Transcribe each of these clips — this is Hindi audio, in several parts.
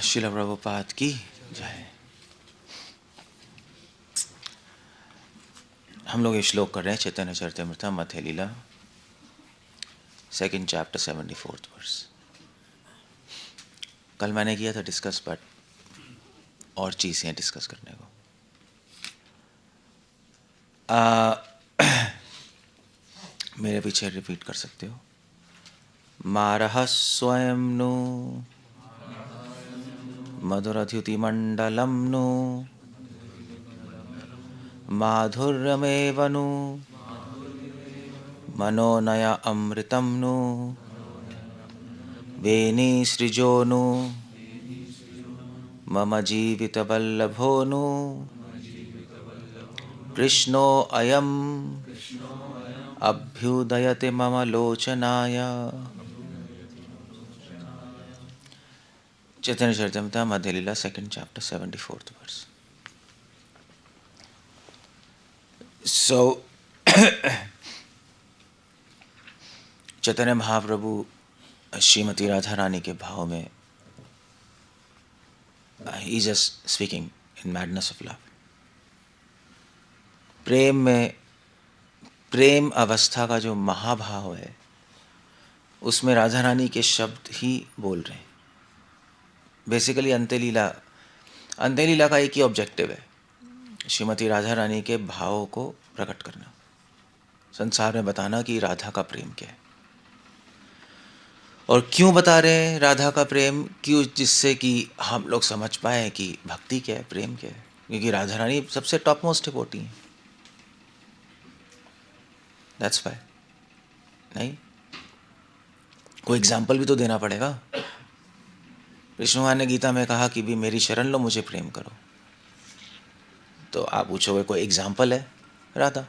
श्रील प्रभुपाद की जय। हम लोग ये श्लोक कर रहे हैं चैतन्य चरितामृत मध्य लीला 2nd chapter 74th verse। कल मैंने किया था डिस्कस, बट और चीज़ें हैं डिस्कस करने को। मेरे पीछे रिपीट कर सकते हो। मारह स्वयं नु मधुरद्युतिमण्डलं नु माधुर्यमेव नु मनोनय अमृतं नु वेणी सृजो नु मम जीवितवल्लभो नु कृष्णो अयम् अभ्युदयते मम लोचनाय। चैतन्य चरितामृत मध्य लीला 2nd chapter 74th verse। So Chaitanya Mahaprabhu Shrimati Radha रानी के भाव में he is just speaking in madness of love। प्रेम में, प्रेम अवस्था का जो महाभाव है उसमें राधा रानी के शब्द ही बोल रहे हैं। बेसिकली अंत्यलीला का एक ही ऑब्जेक्टिव है, श्रीमती राधा रानी के भावों को प्रकट करना, संसार में बताना कि राधा का प्रेम क्या है और क्यों बता रहे हैं राधा का प्रेम, क्यों, जिससे कि हम लोग समझ पाए कि भक्ति क्या है, प्रेम क्या है। क्योंकि राधा रानी सबसे टॉप मोस्ट डिवोटी है। That's why. नहीं, कोई एग्जाम्पल भी तो देना पड़ेगा। कृष्ण भगवान ने गीता में कहा कि भी मेरी शरण लो, मुझे प्रेम करो। तो आप पूछोगे कोई एग्जाम्पल है? राधा।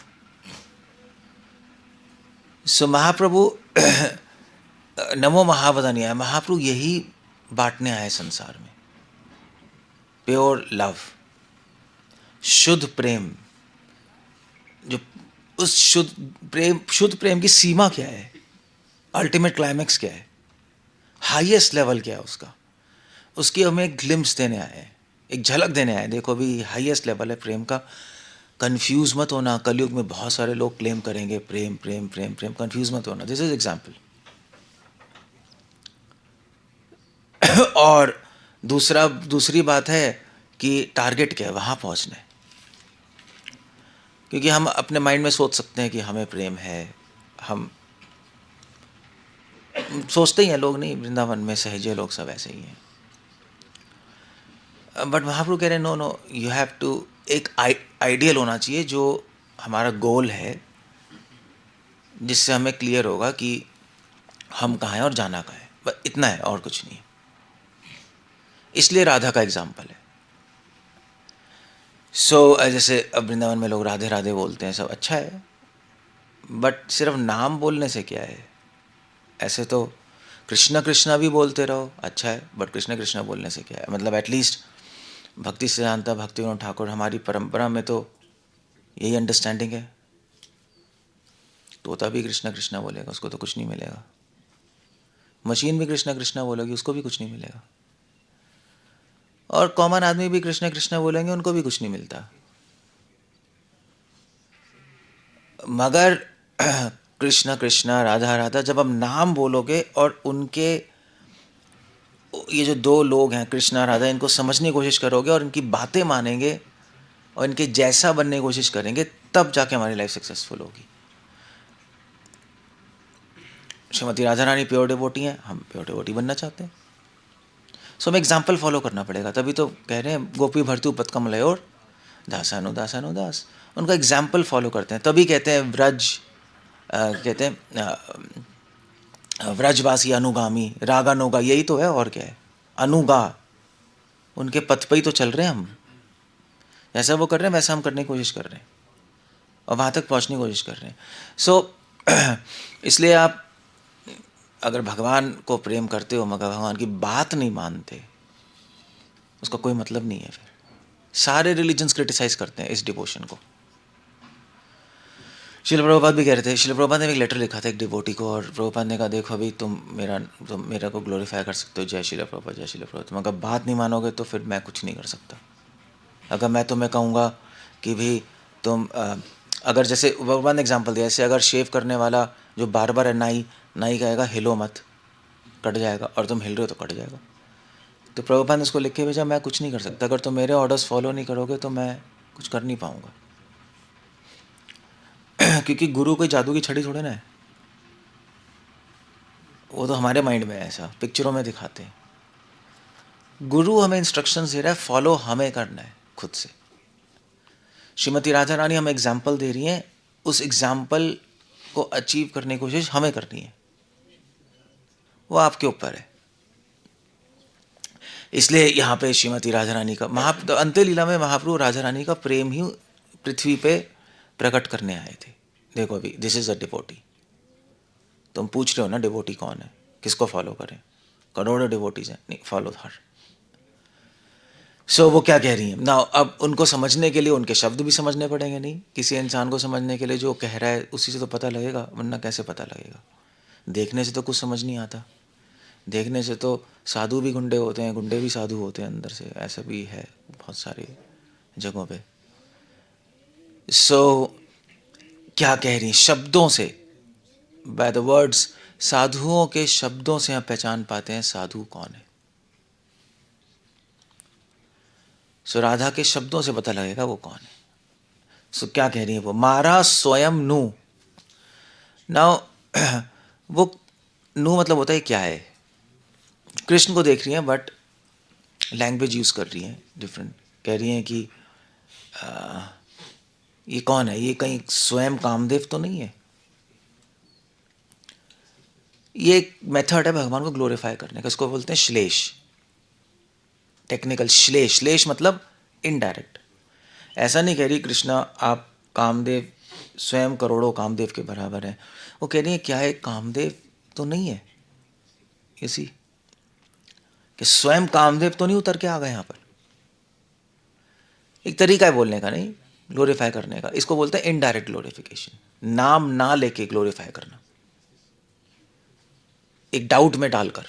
सो महाप्रभु नमो महावदनीय है। महाप्रभु यही बांटने आए संसार में, प्योर लव, शुद्ध प्रेम। जो उस शुद्ध प्रेम की सीमा क्या है, अल्टीमेट क्लाइमेक्स क्या है, हाईएस्ट लेवल क्या है उसका, उसकी हमें एक ग्लिम्स देने आए हैं, एक झलक देने आए। देखो भी हाईएस्ट लेवल है प्रेम का। कंफ्यूज मत होना, कलयुग में बहुत सारे लोग क्लेम करेंगे प्रेम प्रेम प्रेम प्रेम। कंफ्यूज मत होना, दिस इज एग्जाम्पल। और दूसरी बात है कि टारगेट क्या है, वहाँ पहुँचना है। क्योंकि हम अपने माइंड में सोच सकते हैं कि हमें प्रेम है, हम सोचते ही हैं, लोग नहीं, वृंदावन में सहजे लोग सब ऐसे ही हैं। बट महाप्रभु कह रहे हैं no no, you have to, एक आइडियल होना चाहिए जो हमारा गोल है, जिससे हमें क्लियर होगा कि हम कहाँ हैं और जाना कहाँ है। बस इतना है, और कुछ नहीं है। इसलिए राधा का एग्जाम्पल है। जैसे अब वृंदावन में लोग राधे राधे बोलते हैं, सब अच्छा है, बट सिर्फ नाम बोलने से क्या है? ऐसे तो कृष्णा कृष्णा भी बोलते रहो, अच्छा है, बट कृष्णा कृष्णा बोलने से क्या है? मतलब एटलीस्ट भक्ति सिद्धांत भक्तिविनोद ठाकुर, हमारी परंपरा में तो यही अंडरस्टैंडिंग है। तोता भी कृष्णा कृष्णा बोलेगा, उसको तो कुछ नहीं मिलेगा। मशीन भी कृष्णा कृष्णा बोलेगी, उसको भी कुछ नहीं मिलेगा। और कॉमन आदमी भी कृष्णा कृष्णा बोलेंगे, उनको भी कुछ नहीं मिलता। मगर कृष्णा कृष्णा राधा राधा जब आप नाम बोलोगे और उनके, ये जो दो लोग हैं कृष्णा राधा, इनको समझने की कोशिश करोगे और इनकी बातें मानेंगे और इनके जैसा बनने की कोशिश करेंगे, तब जाके हमारी लाइफ सक्सेसफुल होगी। श्रीमती राधा रानी प्योर डिवोटी हैं, हम प्योर डिवोटी बनना चाहते हैं। सो हमें एग्जाम्पल फॉलो करना पड़ेगा। तभी तो कह रहे हैं गोपी भर्तु पतकमलयोर दासानुदास। उनका एग्जाम्पल फॉलो करते हैं, तभी कहते हैं व्रज, कहते हैं व्रजवासी अनुगामी, रागानुगा, यही तो है, और क्या है? अनुगा, उनके पथ पे ही तो चल रहे हैं हम। जैसा वो कर रहे हैं वैसा हम करने की कोशिश कर रहे हैं और वहाँ तक पहुँचने की कोशिश कर रहे हैं। इसलिए आप अगर भगवान को प्रेम करते हो मगर भगवान की बात नहीं मानते, उसका कोई मतलब नहीं है। फिर सारे रिलीजन्स क्रिटिसाइज करते हैं इस डिवोशन को। शिल प्रभुपाद भी कह रहे थे, शिल प्रभुपाद ने एक लेटर लिखा था एक डिवोटी को, और प्रभुपाद ने कहा देखो अभी तुम मेरा को ग्लोरीफाई कर सकते हो, जय शिल प्रभुपाद जय शिल प्रभुपाद, तुम अगर बात नहीं मानोगे तो फिर मैं कुछ नहीं कर सकता। अगर मैं तुम्हें कहूँगा कि भी तुम अगर जैसे प्रभुपाद ने एग्जाम्पल दिया, जैसे अगर शेव करने वाला जो बार बार है नाई कहेगा हिलो मत, कट जाएगा, और तुम हिल रहे हो तो कट जाएगा। तो प्रभुपाद ने उसको लिख के भेजा, मैं कुछ नहीं कर सकता, अगर तुम मेरे ऑर्डर्स फॉलो नहीं करोगे तो मैं कुछ कर नहीं पाऊँगा। क्योंकि गुरु कोई जादू की छड़ी थोड़े ना है, वो तो हमारे माइंड में है, ऐसा पिक्चरों में दिखाते हैं। गुरु हमें इंस्ट्रक्शंस दे रहा है, फॉलो हमें करना है खुद से। श्रीमती राधा रानी हमें एग्जाम्पल दे रही हैं, उस एग्जाम्पल को अचीव करने की कोशिश हमें करनी है, वो आपके ऊपर है। इसलिए यहाँ पे श्रीमती राधा रानी का अंत्य लीला में महाप्रभु राधा रानी का प्रेम ही पृथ्वी पे प्रकट करने आए थे। देखो अभी दिस इज अ डिवोटी, तुम पूछ रहे हो ना डिवोटी कौन है, किसको फॉलो करें, करोड़ों डिवोटीज हैं, नहीं फॉलो हर। सो वो क्या कह रही हैं ना, अब उनको समझने के लिए उनके शब्द भी समझने पड़ेंगे, नहीं किसी इंसान को समझने के लिए जो कह रहा है उसी से तो पता लगेगा, वरना कैसे पता लगेगा। देखने से तो कुछ समझ नहीं आता, देखने से तो साधु भी गुंडे होते हैं, गुंडे भी साधु होते हैं अंदर से, ऐसा भी है बहुत सारी जगहों पे। सो क्या कह रही हैं, शब्दों से, बाय द वर्ड्स, साधुओं के शब्दों से आप पहचान पाते हैं साधु कौन है। सो राधा के शब्दों से पता लगेगा वो कौन है। सो क्या कह रही है वो, मारा स्वयं नु। नाउ वो नु मतलब होता है क्या है, कृष्ण को देख रही हैं बट लैंग्वेज यूज कर रही हैं डिफरेंट, कह रही हैं कि ये कौन है, ये कहीं स्वयं कामदेव तो नहीं है। ये एक मेथड है भगवान को ग्लोरीफाई करने का, इसको बोलते हैं श्लेष, टेक्निकल श्लेष। श्लेष मतलब इनडायरेक्ट। ऐसा नहीं कह रही कृष्णा आप कामदेव स्वयं करोड़ों कामदेव के बराबर हैं, वो कह रही है क्या है कामदेव तो नहीं है, इसी कि स्वयं कामदेव तो नहीं उतर के आ गए यहाँ पर। एक तरीका है बोलने का, नहीं ग्लोरीफाई करने का, इसको बोलते हैं इनडायरेक्ट ग्लोरिफिकेशन, नाम ना लेके ग्लोरीफाई करना, एक डाउट में डालकर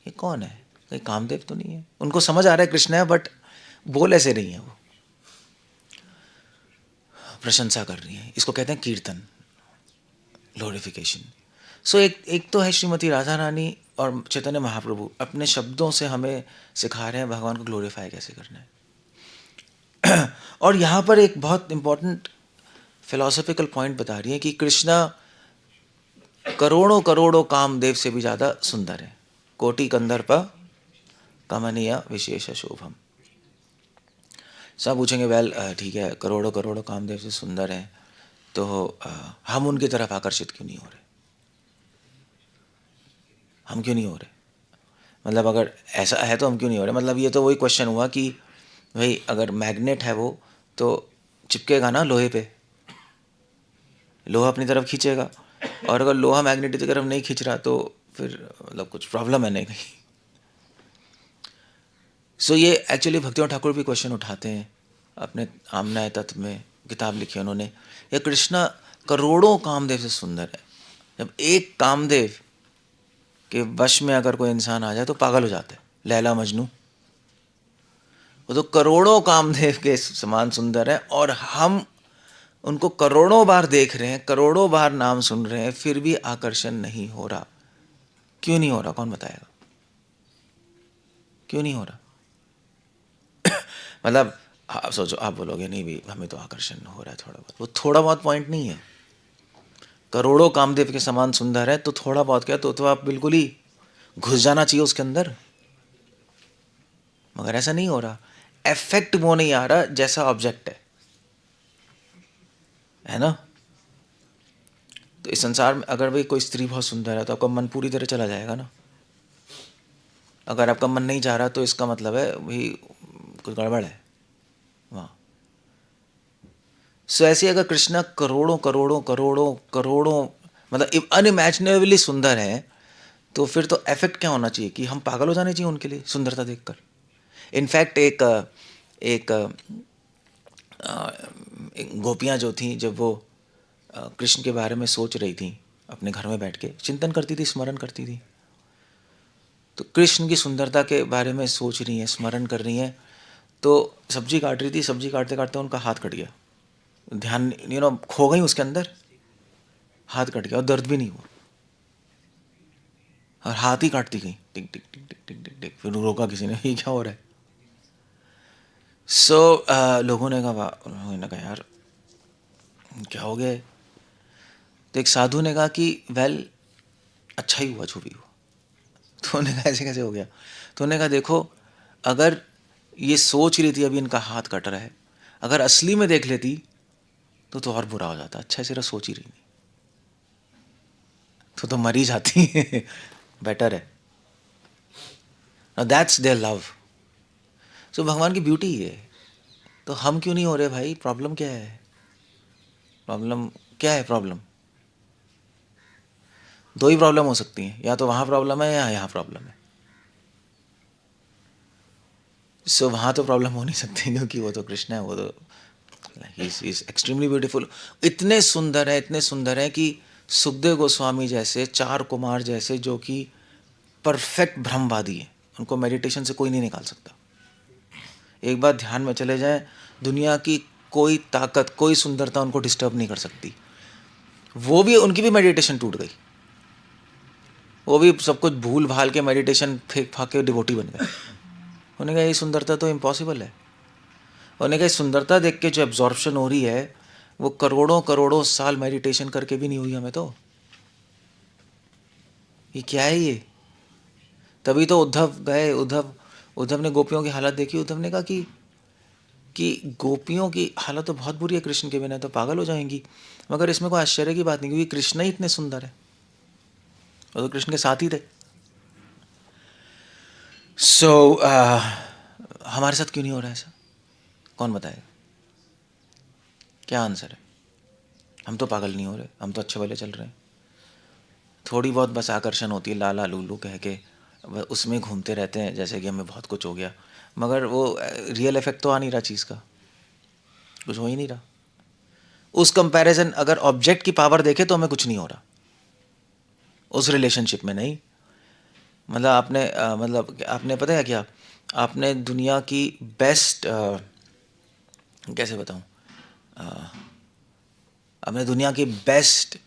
ये कौन है, कहीं कामदेव तो नहीं है। उनको समझ आ रहा है कृष्ण है बट बोल ऐसे नहीं है, वो प्रशंसा कर रही है, इसको कहते हैं कीर्तन, ग्लोरिफिकेशन। सो एक तो है श्रीमती राधा रानी और चैतन्य महाप्रभु अपने शब्दों से हमें सिखा रहे हैं भगवान को ग्लोरीफाई कैसे करना है। और यहाँ पर एक बहुत इंपॉर्टेंट फिलोसॉफिकल पॉइंट बता रही है कि कृष्णा करोड़ों करोड़ों कामदेव से भी ज़्यादा सुंदर है, कोटि कंदर्प कमनीय विशेष शोभम। सब पूछेंगे वेल ठीक है करोड़ों करोड़ों कामदेव से सुंदर हैं तो हम उनकी तरफ आकर्षित क्यों नहीं हो रहे, हम क्यों नहीं हो रहे, मतलब अगर ऐसा है तो हम क्यों नहीं हो रहे। मतलब ये तो वही क्वेश्चन हुआ कि भाई अगर मैग्नेट है वो तो चिपकेगा ना लोहे पे, लोहा अपनी तरफ खींचेगा, और अगर लोहा मैग्नेट की तरफ नहीं खींच रहा तो फिर मतलब कुछ प्रॉब्लम है नहीं कहीं। सो ये एक्चुअली भक्तियों ठाकुर भी क्वेश्चन उठाते हैं अपने आमनाय तत्व में, किताब लिखी उन्होंने, ये कृष्णा करोड़ों कामदेव से सुंदर है, जब एक कामदेव के वश में अगर कोई इंसान आ जाए तो पागल हो जाता है, लैला मजनू, वो तो करोड़ों कामदेव के समान सुंदर है, और हम उनको करोड़ों बार देख रहे हैं, करोड़ों बार नाम सुन रहे हैं, फिर भी आकर्षण नहीं हो रहा। क्यों नहीं हो रहा, कौन बताएगा क्यों नहीं हो रहा। मतलब आप सोचो, आप बोलोगे नहीं भी हमें तो आकर्षण हो रहा है थोड़ा बहुत, वो थोड़ा बहुत पॉइंट नहीं है, करोड़ों कामदेव के समान सुंदर है तो थोड़ा बहुत क्या, तो आप बिल्कुल ही घुस जाना चाहिए उसके अंदर, मगर ऐसा नहीं हो रहा। इफेक्ट वो नहीं आ रहा जैसा ऑब्जेक्ट है ना। तो इस संसार में अगर भाई कोई स्त्री बहुत सुंदर है तो आपका मन पूरी तरह चला जाएगा ना, अगर आपका मन नहीं जा रहा तो इसका मतलब है भाई कुछ गड़बड़ है वहाँ। सो ऐसे अगर कृष्णा करोड़ों करोड़ों करोड़ों करोड़ों मतलब अनइमेजिनेबली सुंदर है, तो फिर तो इफेक्ट क्या होना चाहिए कि हम पागल हो जाने चाहिए उनके लिए सुंदरता देखकर। इनफैक्ट एक गोपियाँ जो थी जब वो कृष्ण के बारे में सोच रही थी, अपने घर में बैठ के चिंतन करती थी, स्मरण करती थी। तो कृष्ण की सुंदरता के बारे में सोच रही हैं, स्मरण कर रही हैं, तो सब्जी काट रही थी, सब्जी काटते काटते उनका हाथ कट गया, ध्यान खो गई उसके अंदर, हाथ कट गया और दर्द भी नहीं हुआ, और हाथ ही काटती गई, टिक टिक टिक टिक टिक टिक टिक। फिर रोका किसी ने, ये क्या हो रहा है? लोगों ने कहा, उन्होंने कहा यार क्या हो गया? तो एक साधु ने कहा कि वेल, अच्छा ही हुआ जो भी हुआ। तो उन्होंने कहा ऐसे कैसे हो गया? तो उन्होंने कहा देखो, अगर ये सोच रही थी अभी इनका हाथ कट रहा है, अगर असली में देख लेती तो और बुरा हो जाता। अच्छा सिर्फ सोच ही रही नहीं, तो मर ही जाती। बेटर है। That's their love. सो भगवान की ब्यूटी है। तो हम क्यों नहीं हो रहे भाई? प्रॉब्लम क्या है? प्रॉब्लम क्या है? प्रॉब्लम दो ही प्रॉब्लम हो सकती हैं, या तो वहाँ प्रॉब्लम है या यहाँ प्रॉब्लम है। सो वहाँ तो प्रॉब्लम हो नहीं सकती, क्योंकि वो तो कृष्ण है, वो तो इज एक्सट्रीमली ब्यूटीफुल। इतने सुंदर है, इतने सुंदर है कि सुखदेव गोस्वामी जैसे, चार कुमार जैसे, जो कि परफेक्ट ब्रह्मवादी है, उनको मेडिटेशन से कोई नहीं निकाल सकता। एक बार ध्यान में चले जाएं, दुनिया की कोई ताकत, कोई सुंदरता उनको डिस्टर्ब नहीं कर सकती। वो भी, उनकी भी मेडिटेशन टूट गई, वो भी सब कुछ भूल भाल के मेडिटेशन फेंक फाक के डिवोटी बन गए। उन्होंने कहा ये सुंदरता तो इम्पॉसिबल है। उन्होंने कहा सुंदरता देख के जो एब्जॉर्प्शन हो रही है, वो करोड़ों करोड़ों साल मेडिटेशन करके भी नहीं हुई हमें तो। ये क्या है ये? तभी तो उद्धव गए, उद्धव ने गोपियों की हालत देखी। उद्धव ने कहा कि गोपियों की हालत तो बहुत बुरी है, कृष्ण के बिना तो पागल हो जाएंगी। मगर इसमें कोई आश्चर्य की बात नहीं, क्योंकि कृष्ण ही इतने सुंदर है, वो तो कृष्ण के साथ ही थे। हमारे साथ क्यों नहीं हो रहा है ऐसा? कौन बताएगा? क्या आंसर है? हम तो पागल नहीं हो रहे, हम तो अच्छे वाले चल रहे हैं। थोड़ी बहुत बस आकर्षण होती है, लाला लूलू कह के उसमें घूमते रहते हैं, जैसे कि हमें बहुत कुछ हो गया। मगर वो रियल इफेक्ट तो आ नहीं रहा चीज़ का, कुछ हो ही नहीं रहा। उस कंपैरिजन अगर ऑब्जेक्ट की पावर देखे तो हमें कुछ नहीं हो रहा, उस रिलेशनशिप में नहीं। मतलब आपने पता है क्या, आपने दुनिया की बेस्ट, कैसे बताऊं, आपने दुनिया की बेस्ट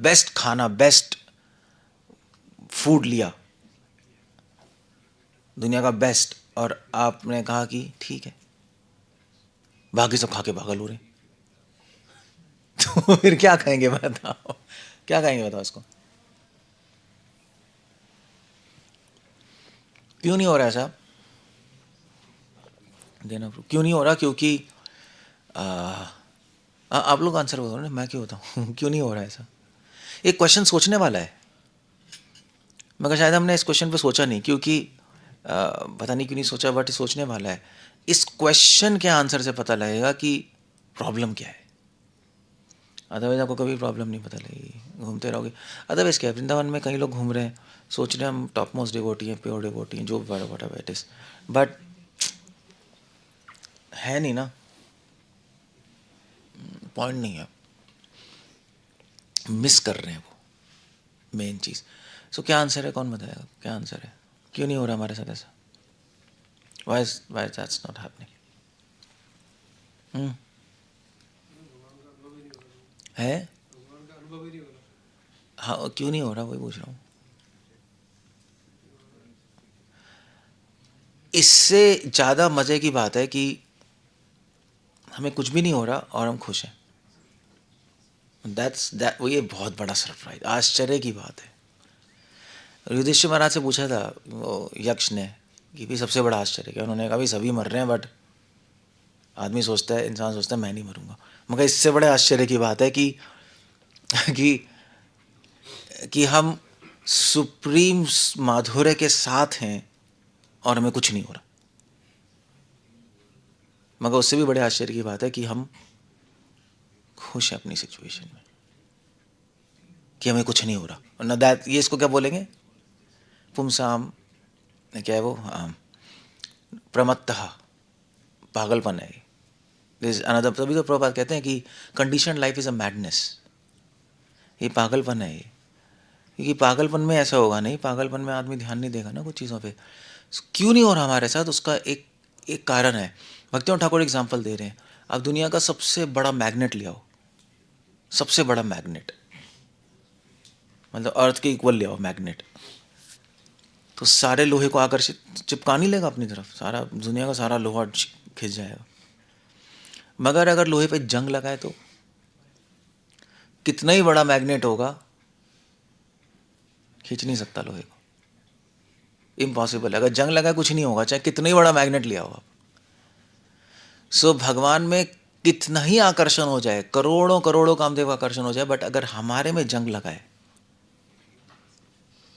बेस्ट खाना, बेस्ट फूड लिया, दुनिया का बेस्ट, और आपने कहा कि ठीक है, बाकी सब खा के पागल हो रहे। तो फिर क्या खाएंगे बताओ? क्या खाएंगे बताओ इसको? क्यों नहीं हो रहा ऐसा? देना क्यों नहीं हो रहा? क्योंकि आप लोग आंसर बताओ ना, मैं क्यों बताऊँ? क्यों नहीं हो रहा ऐसा? एक क्वेश्चन सोचने वाला है, मगर शायद हमने इस क्वेश्चन पे सोचा नहीं, क्योंकि पता नहीं क्यों नहीं सोचा, बट सोचने वाला है। इस क्वेश्चन के आंसर से पता लगेगा कि प्रॉब्लम क्या है। अदरवाइज आपको कभी प्रॉब्लम नहीं पता लगेगी, घूमते रहोगे। अदरवाइज क्या, वृंदावन में कई लोग घूम रहे हैं, सोच रहे हैं हम टॉप मोस्ट डिवोटी हैं, प्योर डिवोटी हैं, जो what ever it is, but है नहीं ना, पॉइंट नहीं है, मिस कर रहे हैं वो मेन चीज़। सो क्या आंसर है? कौन बताएगा क्या आंसर है? क्यों नहीं हो रहा हमारे साथ ऐसा? Y that's not happening? है? हाँ, क्यों नहीं हो रहा, वही पूछ रहा हूँ। इससे ज़्यादा मज़े की बात है कि हमें कुछ भी नहीं हो रहा और हम खुश हैं। वो ये बहुत बड़ा सरप्राइज, आश्चर्य की बात है। युधिष्ठिर महाराज से पूछा था वो यक्ष ने कि भी सबसे बड़ा आश्चर्य क्या? उन्होंने कहा भी सभी मर रहे हैं, बट आदमी सोचता है, इंसान सोचता है मैं नहीं मरूंगा। मगर इससे बड़े आश्चर्य की बात है कि कि हम सुप्रीम माधुर्य के साथ हैं और हमें कुछ नहीं हो रहा। मगर उससे भी बड़े आश्चर्य की बात है कि हम खुश हैं अपनी सिचुएशन में, कि हमें कुछ नहीं हो रहा। और न दैट, ये इसको क्या बोलेंगे? पुमसाम, क्या है वो? प्रमत्तः, पागलपन है। दिस अनदर, तभी तो प्रभुपाद कहते हैं कि condition life is a madness, ये पागलपन है ये, क्योंकि पागलपन में ऐसा होगा नहीं, पागलपन में आदमी ध्यान नहीं देगा ना कुछ चीज़ों पे। क्यों नहीं हो रहा हमारे साथ, उसका एक एक कारण है। भक्तियों ठाकुर एग्जाम्पल दे रहे हैं, आप दुनिया का सबसे बड़ा मैग्नेट ले आओ, सबसे बड़ा मैग्नेट, मतलब अर्थ के इक्वल ले आओ मैग्नेट, तो सारे लोहे को आकर्षित चिपका नहीं लेगा अपनी तरफ, सारा दुनिया का सारा लोहा खिंच जाएगा। मगर अगर लोहे पे जंग लगाए तो कितना ही बड़ा मैग्नेट होगा, खींच नहीं सकता लोहे को, इम्पॉसिबल है। अगर जंग लगाए कुछ नहीं होगा, चाहे कितना ही बड़ा मैग्नेट लिया हो आप। सो भगवान में कितना ही आकर्षण हो जाए, करोड़ों करोड़ों कामदेव का आकर्षण हो जाए, बट अगर हमारे में जंग लगाए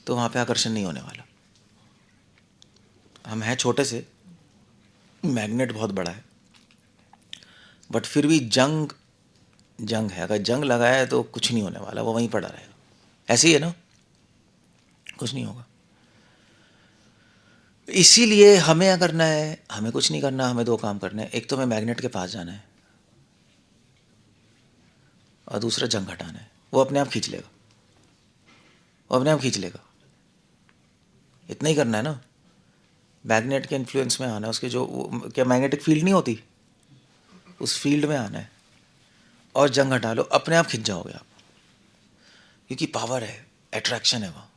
तो वहां पे आकर्षण नहीं होने वाला। हम हैं छोटे से, मैग्नेट बहुत बड़ा है, बट फिर भी जंग जंग है, अगर जंग लगाया तो कुछ नहीं होने वाला, वो वहीं पड़ा रहेगा। ऐसे ही है ना, कुछ नहीं होगा। इसीलिए हमें क्या करना है, हमें कुछ नहीं करना, हमें दो काम करने हैं। एक तो हमें मैग्नेट के पास जाना है और दूसरा जंग हटाना है। वो अपने आप खींच लेगा, वो अपने आप खींच लेगा, इतना ही करना है ना। मैग्नेट के इन्फ्लुएंस में आना है, उसके जो क्या मैग्नेटिक फील्ड नहीं होती, उस फील्ड में आना है और जंग हटा लो, अपने आप खिंच जाओगे आप, क्योंकि पावर है, अट्रैक्शन है वहाँ।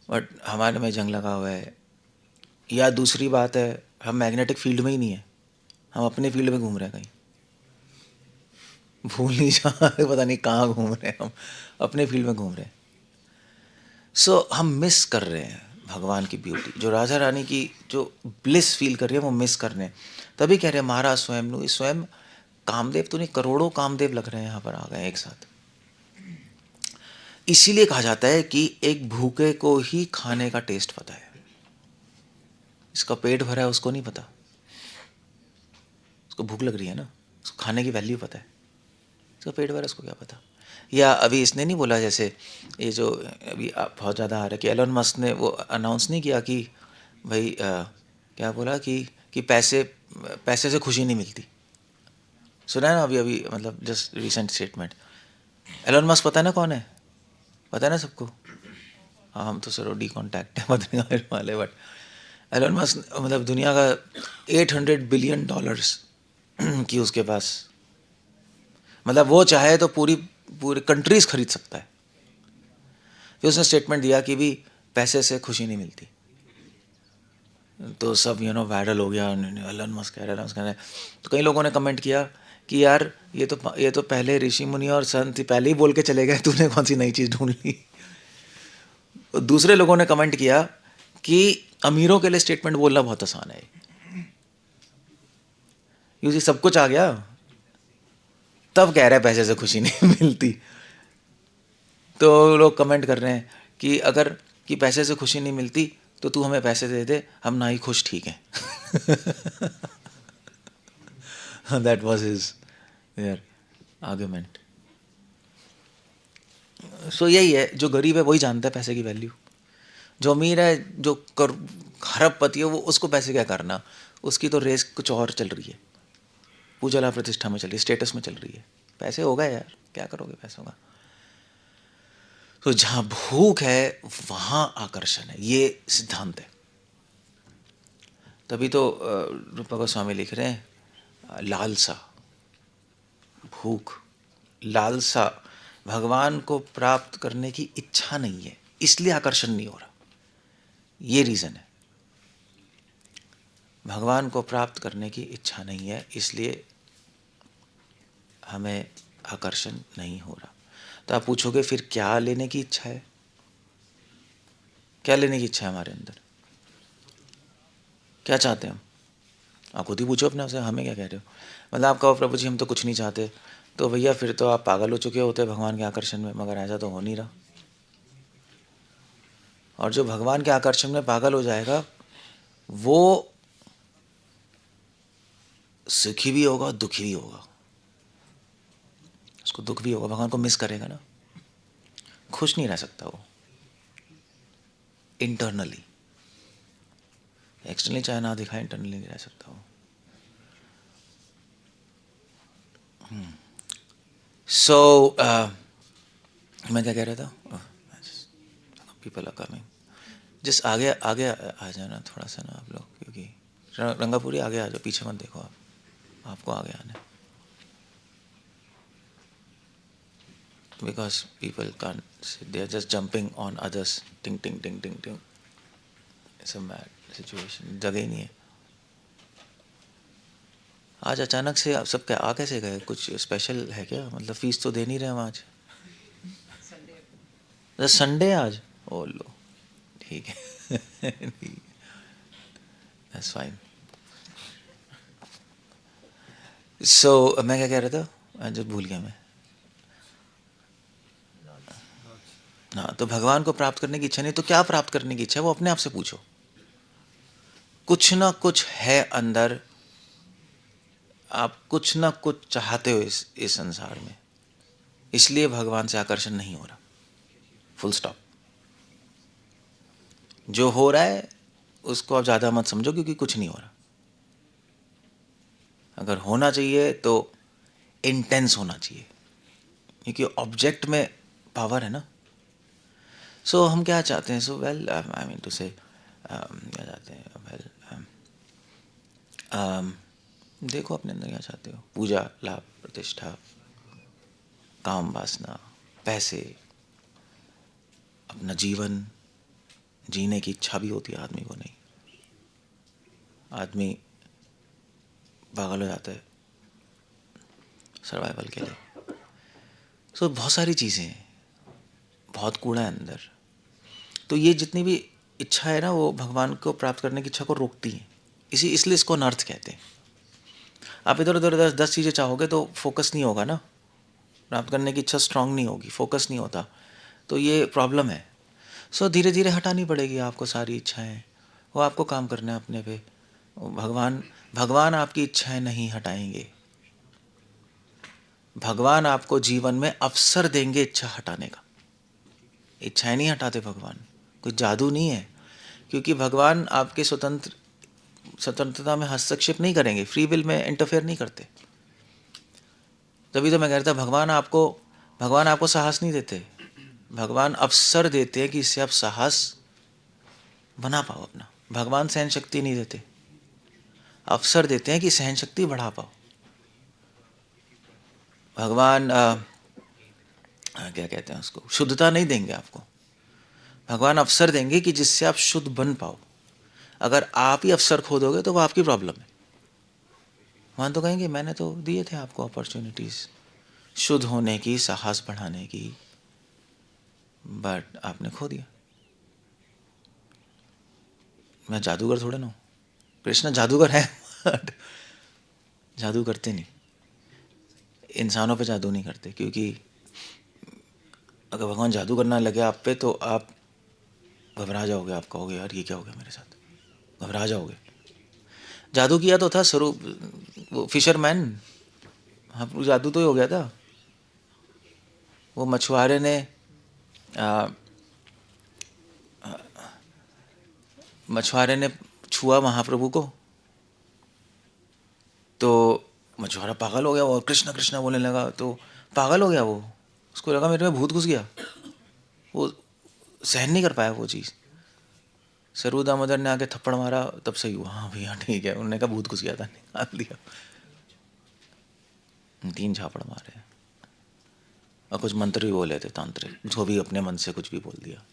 बट हमारे में जंग लगा हुआ है, या दूसरी बात है हम मैग्नेटिक फील्ड में ही नहीं है, हम अपने फील्ड में घूम रहे हैं कहीं, भूल नहीं जा पता नहीं कहाँ घूम रहे हैं, हम अपने फील्ड में घूम रहे हैं। सो हम मिस कर रहे हैं भगवान की ब्यूटी, जो राजा रानी की जो ब्लिस फील कर रही है वो मिस कर रहे हैं। तभी कह रहे हैं महाराज स्वयं स्वयं कामदेव तो नहीं, करोड़ों कामदेव लग रहे हैं यहाँ पर आ गए एक साथ। इसीलिए कहा जाता है कि एक भूखे को ही खाने का टेस्ट पता है, इसका पेट भरा है उसको नहीं पता, उसको भूख लग रही है ना, उसको खाने की वैल्यू पता है, इसका पेट भरा उसको क्या पता। या अभी इसने नहीं बोला, जैसे ये जो अभी बहुत ज़्यादा आ रहा है कि एलन मस्क ने वो अनाउंस नहीं किया कि भाई क्या बोला कि पैसे पैसे से खुशी नहीं मिलती। सुना है ना अभी अभी, मतलब just recent statement. Elon Musk पता है ना कौन है, पता है ना सबको। हाँ हम तो सर डी कॉन्टैक्ट है पता वाले, बट एलन मस्क मतलब दुनिया का $800 बिलियन की उसके पास, मतलब वो चाहे तो पूरी पूरी कंट्रीज खरीद सकता है। फिर उसने स्टेटमेंट दिया कि भी पैसे से खुशी नहीं मिलती, तो सब वायरल हो गया, एलन मस्क कह रहे हैं। तो कई लोगों ने कमेंट किया कि यार ये तो पहले ऋषि मुनि और संत पहले ही बोल के चले गए, तूने कौन सी नई चीज़ ढूंढ ली। दूसरे लोगों ने कमेंट किया कि अमीरों के लिए स्टेटमेंट बोलना बहुत आसान है, यूजी सब कुछ आ गया तब कह रहे हैं पैसे से खुशी नहीं मिलती। तो लोग कमेंट कर रहे हैं कि अगर कि पैसे से खुशी नहीं मिलती तो तू हमें पैसे दे दे, हम ना ही खुश ठीक हैं। That was his their argument. So यही है, जो गरीब है वही जानता है पैसे की वैल्यू, जो अमीर है जो खरबपति है वो उसको पैसे क्या करना, उसकी तो रेस कुछ और चल रही है, पूजा लाभ प्रतिष्ठा में चल रही है, स्टेटस में चल रही है। पैसे होगा यार, क्या करोगे पैसों का। तो जहाँ भूख है वहाँ आकर्षण है, ये सिद्धांत है। तभी तो रूपा गोस्वामी लिख रहे हैं लालसा, भूख, लालसा, भगवान को प्राप्त करने की इच्छा नहीं है इसलिए आकर्षण नहीं हो रहा, ये रीज़न है। भगवान को प्राप्त करने की इच्छा नहीं है इसलिए हमें आकर्षण नहीं हो रहा। तो आप पूछोगे फिर क्या लेने की इच्छा है, क्या लेने की इच्छा है हमारे अंदर, क्या चाहते हैं हम? आप खुद ही पूछो अपने से, हमें क्या कह रहे हो। मतलब आप कहो प्रभु जी हम तो कुछ नहीं चाहते, तो भैया फिर तो आप पागल हो चुके होते भगवान के आकर्षण में, मगर ऐसा तो हो नहीं रहा। और जो भगवान के आकर्षण में पागल हो जाएगा वो सुखी भी होगा दुखी भी होगा, उसको दुख भी होगा, भगवान को मिस करेगा ना, खुश नहीं रह सकता वो इंटरनली, एक्सटर्नली चाहे ना दिखाए इंटरनली नहीं रह सकता वो। सो मैं क्या कह रहा था? पीपल आर कमिंग, जिस आगे आगे आ जाना थोड़ा सा ना आप लोग, क्योंकि रंगापुरी आगे आ जाओ, पीछे मत देखो आप, आपको आगे आना है, because people can't, they are just jumping on others, टिंग टिंग टिंग टिंग टिंग, इट्स अ बैड सिचुएशन, जगह ही नहीं है। आज अचानक से आप सब क्या आ कैसे गए? कुछ स्पेशल है क्या? मतलब फीस तो दे नहीं रहे हम आज, संडे आज, ओ लो, ठीक है, दैट्स फाइन। सो मैं क्या कह रहा था, आज जो भूल गया मैं। हाँ, तो भगवान को प्राप्त करने की इच्छा नहीं, तो क्या प्राप्त करने की इच्छा है वो अपने आप से पूछो। कुछ ना कुछ है अंदर, आप कुछ ना कुछ चाहते हो इस संसार में, इसलिए भगवान से आकर्षण नहीं हो रहा, फुल स्टॉप। जो हो रहा है उसको आप ज़्यादा मत समझो, क्योंकि कुछ नहीं हो रहा। अगर होना चाहिए तो इंटेंस होना चाहिए, क्योंकि ऑब्जेक्ट में पावर है ना। सो हम क्या चाहते हैं? So well, I mean to say, क्या चाहते हैं? वेल, देखो अपने अंदर क्या चाहते हो। पूजा, लाभ, प्रतिष्ठा, काम वासना, पैसे, अपना जीवन जीने की इच्छा भी होती है आदमी को। नहीं, आदमी पागल हो जाता है सर्वाइवल के लिए। सो बहुत सारी चीज़ें हैं, बहुत कूड़ा है अंदर। तो ये जितनी भी इच्छा है ना, वो भगवान को प्राप्त करने की इच्छा को रोकती है। इसलिए इसको अनर्थ कहते हैं। आप इधर उधर 10 चीज़ें चाहोगे तो फोकस नहीं होगा ना, प्राप्त करने की इच्छा स्ट्रांग नहीं होगी, फोकस नहीं होता, तो ये प्रॉब्लम है। सो धीरे धीरे हटानी पड़ेगी आपको सारी इच्छाएं, वो आपको काम करना है अपने पे। भगवान भगवान आपकी इच्छाएं नहीं हटाएंगे, भगवान आपको जीवन में अवसर देंगे इच्छा हटाने का। इच्छाएं नहीं हटाते भगवान, कोई जादू नहीं है, क्योंकि भगवान आपके स्वतंत्रता में हस्तक्षेप नहीं करेंगे, फ्री विल में इंटरफेयर नहीं करते। तभी तो मैं कह रहा था, भगवान आपको साहस नहीं देते, भगवान अवसर देते हैं कि इससे आप साहस बना पाओ अपना। भगवान सहन शक्ति नहीं देते, अवसर देते हैं कि सहन शक्ति बढ़ा पाओ। भगवान क्या कहते हैं उसको, शुद्धता नहीं देंगे आपको, भगवान अवसर देंगे कि जिससे आप शुद्ध बन पाओ। अगर आप ही अवसर खो दोगे तो वो आपकी प्रॉब्लम है। भगवान तो कहेंगे मैंने तो दिए थे आपको अपॉर्चुनिटीज शुद्ध होने की, साहस बढ़ाने की, बट आपने खो दिया। मैं जादूगर थोड़े ना हूँ, कृष्ण जादूगर है बट जादू करते नहीं, इंसानों पे जादू नहीं करते। क्योंकि अगर भगवान जादू करना लगे आप पे तो आप घबरा जाओगे, आप कहोगे यार ये क्या हो गया मेरे साथ, घबरा जाओगे। जादू किया तो था स्वरूप, वो फिशरमैन, हाँ जादू तो ही हो गया था। वो मछुआरे ने छुआ महाप्रभु को, तो मछुआरा पागल हो गया और कृष्णा कृष्णा बोलने लगा, तो पागल हो गया वो, उसको लगा मेरे में भूत घुस गया, वो सहन नहीं कर पाया वो चीज़। सरू दामोदर ने आके थप्पड़ मारा, तब सही हुआ, हाँ भैया ठीक है, उन्होंने कहा भूत घुस गया था, निकाल दिया। 3 झापड़ मारे और कुछ मंत्र भी बोले थे तांत्रिक, जो भी अपने मन से कुछ भी बोल दिया।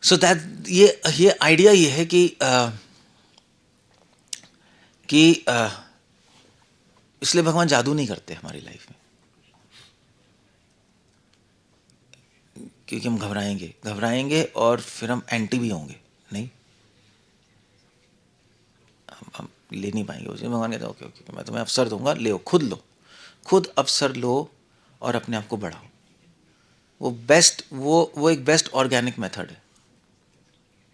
सो दैट ये आइडिया ये है कि इसलिए भगवान जादू नहीं करते हमारी लाइफ में, क्योंकि हम घबराएंगे और फिर हम एंटी भी होंगे, नहीं हम ले नहीं पाएंगे उसे। भगवान कहते हैं ओके ओके मैं तुम्हें अवसर दूंगा, ले खुद अवसर लो और अपने आप को बढ़ाओ। वो एक बेस्ट ऑर्गेनिक मेथड है,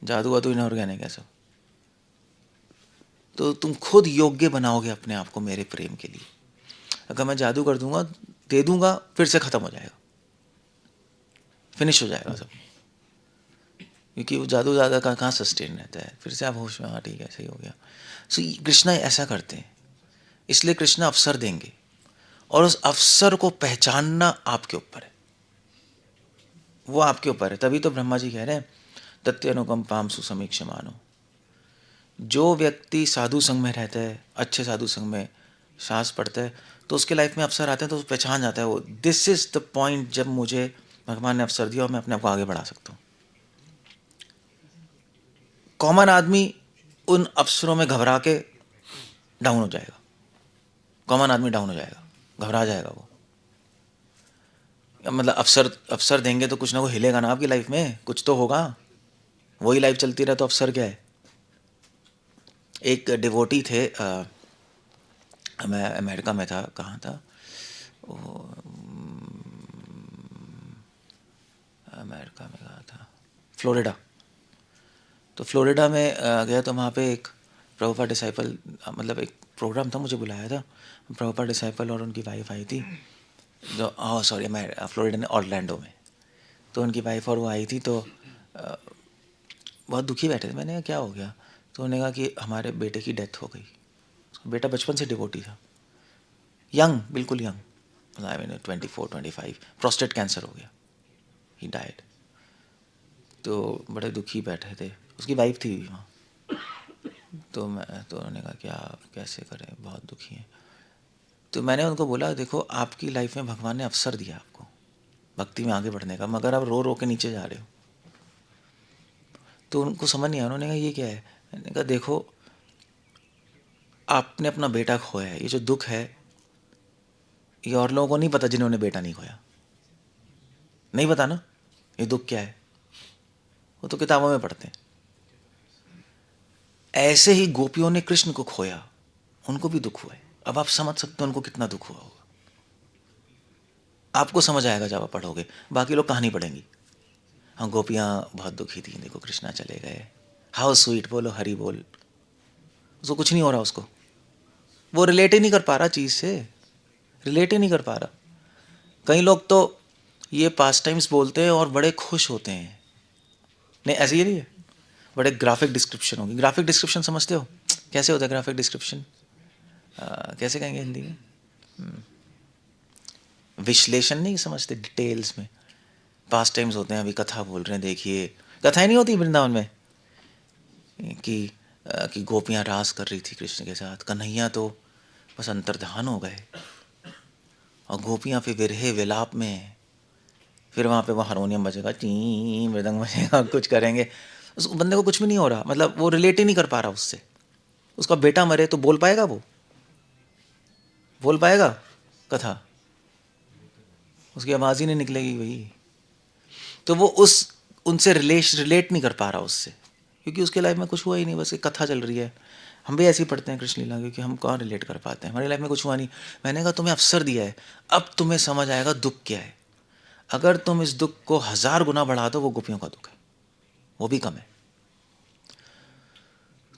जादू वादू इनऑर्गेनिक है सब। तो तुम खुद योग्य बनाओगे अपने आप को मेरे प्रेम के लिए। अगर मैं जादू कर दूंगा, दे दूंगा, फिर से खत्म हो जाएगा, फिनिश हो जाएगा सब, क्योंकि वो जादू ज़्यादा कहाँ सस्टेन रहता है। फिर से आप होश में, हाँ ठीक है सही हो गया। सो कृष्णा ऐसा करते हैं, इसलिए कृष्णा अवसर देंगे और उस अवसर को पहचानना आपके ऊपर है, वो आपके ऊपर है। तभी तो ब्रह्मा जी कह रहे हैं तत्यनुकंपाम सुसमीक्षमानो। जो व्यक्ति साधु संघ में रहता है, अच्छे साधु संघ में सांस पढ़ता है, तो उसके लाइफ में अवसर आते हैं तो वो पहचान जाता है, वो दिस इज द पॉइंट जब मुझे भगवान ने अवसर दिया और मैं अपने आप को आगे बढ़ा सकता हूँ। कॉमन आदमी उन अवसरों में घबरा के डाउन हो जाएगा, कॉमन आदमी डाउन हो जाएगा, घबरा जाएगा वो। मतलब अवसर देंगे तो कुछ ना कुछ हिलेगा ना आपकी लाइफ में, कुछ तो होगा। वही लाइफ चलती रहे तो अवसर क्या है। एक डिवोटी थे, मैं अमेरिका में था, कहाँ था वो, अमेरिका में कहाँ था, फ्लोरिडा। तो फ्लोरिडा में गया तो वहाँ पे एक प्रभुपाद डिसाइपल, मतलब एक प्रोग्राम था, मुझे बुलाया था। प्रभुपाद डिसाइपल और उनकी वाइफ आई थी, जो सॉरी मैं फ्लोरिडा में ऑरलैंडो में। तो उनकी वाइफ और वो आई थी, तो बहुत दुखी बैठे थे। मैंने कहा क्या हो गया, तो उन्होंने कहा कि हमारे बेटे की डेथ हो गई। बेटा बचपन से डिवोटी था, यंग, बिल्कुल young, I mean 24-25, prostate cancer हो गया, ही डाइड। तो बड़े दुखी बैठे थे, उसकी वाइफ थी वहाँ। तो उन्होंने कहा क्या कैसे करें, बहुत दुखी हैं। तो मैंने उनको बोला देखो आपकी लाइफ में भगवान ने अवसर दिया आपको भक्ति में आगे बढ़ने का, मगर आप रो रो के नीचे जा रहे हो। तो उनको समझ नहीं आया, उन्होंने कहा ये क्या है। मैंने कहा देखो आपने अपना बेटा खोया है, ये जो दुख है ये और लोगों को नहीं पता जिन्होंने बेटा नहीं खोया, नहीं पता ना ये दुख क्या है, वो तो किताबों में पढ़ते हैं। ऐसे ही गोपियों ने कृष्ण को खोया, उनको भी दुख हुआ है। अब आप समझ सकते हो उनको कितना दुख हुआ होगा। आपको समझ आएगा जब आप पढ़ोगे, बाकी लोग कहानी पढ़ेंगी। हाँ गोपियाँ बहुत दुखी थी, देखो कृष्णा चले गए, हाउ स्वीट, बोलो हरी बोल, उसको कुछ नहीं हो रहा, उसको वो रिलेट ही नहीं कर पा रहा चीज़ से, रिलेट ही नहीं कर पा रहा। कई लोग तो ये पास टाइम्स बोलते हैं और बड़े खुश होते हैं। नहीं ऐसे ही नहीं है, बड़े ग्राफिक डिस्क्रिप्शन होगी। ग्राफिक डिस्क्रिप्शन समझते हो कैसे होता है ग्राफिक डिस्क्रिप्शन, कैसे कहेंगे हिंदी में, विश्लेषण नहीं समझते, डिटेल्स में। पास टाइम्स होते हैं, अभी कथा बोल रहे हैं, देखिए कथाएं नहीं होती वृंदावन में कि गोपियाँ रास कर रही थी कृष्ण के साथ, कन्हैया तो बस अंतर्धान हो गए और गोपियाँ फिर विरहे विलाप में हैं। फिर वहाँ पे वो हारमोनियम बजेगा, ची मृदंग बजेगा, कुछ करेंगे, उस बंदे को कुछ भी नहीं हो रहा, मतलब वो रिलेट ही नहीं कर पा रहा उससे। उसका बेटा मरे तो बोल पाएगा, वो बोल पाएगा कथा, उसकी आवाज़ ही नहीं निकलेगी भाई। तो वो उनसे रिलेट नहीं कर पा रहा उससे, क्योंकि उसके लाइफ में कुछ हुआ ही नहीं, बस एक कथा चल रही है। हम भी ऐसे ही पढ़ते हैं कृष्ण लीला, क्योंकि हम कहाँ रिलेट कर पाते हैं, हमारी लाइफ में कुछ हुआ नहीं। मैंने कहा तुम्हें अवसर दिया है, अब तुम्हें समझ आएगा दुख क्या है। अगर तुम इस दुख को 1000 गुना बढ़ा दो, वो गोपियों का दुख है, वो भी कम है।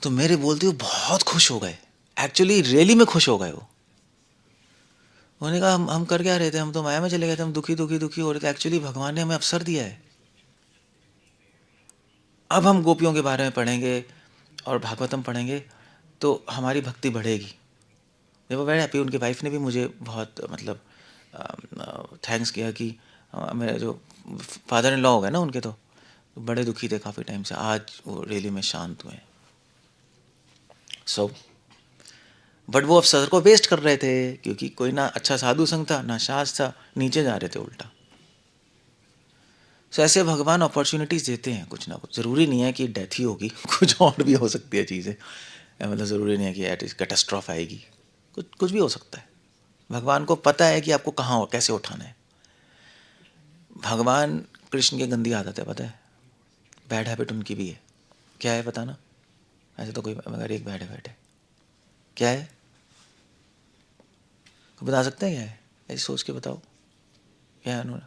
तो मेरे बोलते हुए बहुत खुश हो गए, एक्चुअली रियली में खुश हो गए वो। उन्होंने कहा हम कर क्या रहे थे, हम तो माया में चले गए थे, हम दुखी दुखी दुखी हो रहे थे, एक्चुअली भगवान ने हमें अवसर दिया है। अब हम गोपियों के बारे में पढ़ेंगे और भागवतम पढ़ेंगे तो हमारी भक्ति बढ़ेगी। दे वर वेरी हैप्पी। उनकी वाइफ ने भी मुझे बहुत मतलब थैंक्स किया कि मेरे जो फादर इन लॉ हो गए ना उनके, तो बड़े दुखी थे काफ़ी टाइम से, आज वो रैली में शांत हुए। सो बट वो अवसर को वेस्ट कर रहे थे, क्योंकि कोई ना अच्छा साधु संग था ना शास्त्र था, नीचे जा रहे थे उल्टा। सो ऐसे भगवान अपॉर्चुनिटीज़ देते हैं कुछ ना कुछ, ज़रूरी नहीं है कि डेथ ही होगी कुछ और भी हो सकती है चीज़ें, मतलब ज़रूरी नहीं है कि एट इज कैटास्ट्रॉफ आएगी, कुछ कुछ भी हो सकता है। भगवान को पता है कि आपको कहाँ और कैसे उठाना है। भगवान कृष्ण की गंदी आदत है पता है, बैड हैबिट उनकी भी है। क्या है पता ना, ऐसे तो कोई, मगर एक बैड हैबिट है। क्या है, कोई बता सकते हैं क्या है, ऐसे सोच के बताओ क्या है उन्होंने,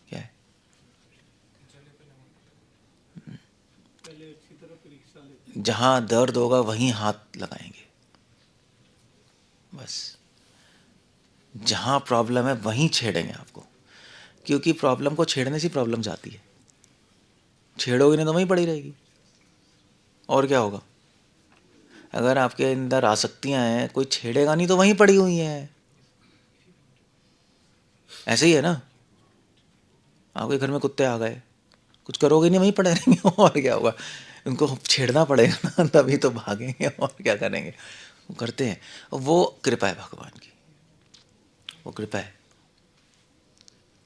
क्या है। जहाँ दर्द होगा वहीं हाथ लगाएंगे, बस जहाँ प्रॉब्लम है वहीं छेड़ेंगे आपको, क्योंकि प्रॉब्लम को छेड़ने से प्रॉब्लम जाती है, छेड़ोगे नहीं तो वहीं पड़ी रहेगी। और क्या होगा, अगर आपके अंदर आसक्तियाँ हैं, कोई छेड़ेगा नहीं तो वहीं पड़ी हुई हैं। ऐसे ही है ना, आपके घर में कुत्ते आ गए, कुछ करोगे नहीं, वहीं पड़े रहेंगे और क्या होगा, उनको छेड़ना पड़ेगा ना, तभी तो भागेंगे और क्या करेंगे, वो करते हैं। वो कृपा है भगवान की, वो कृपा है।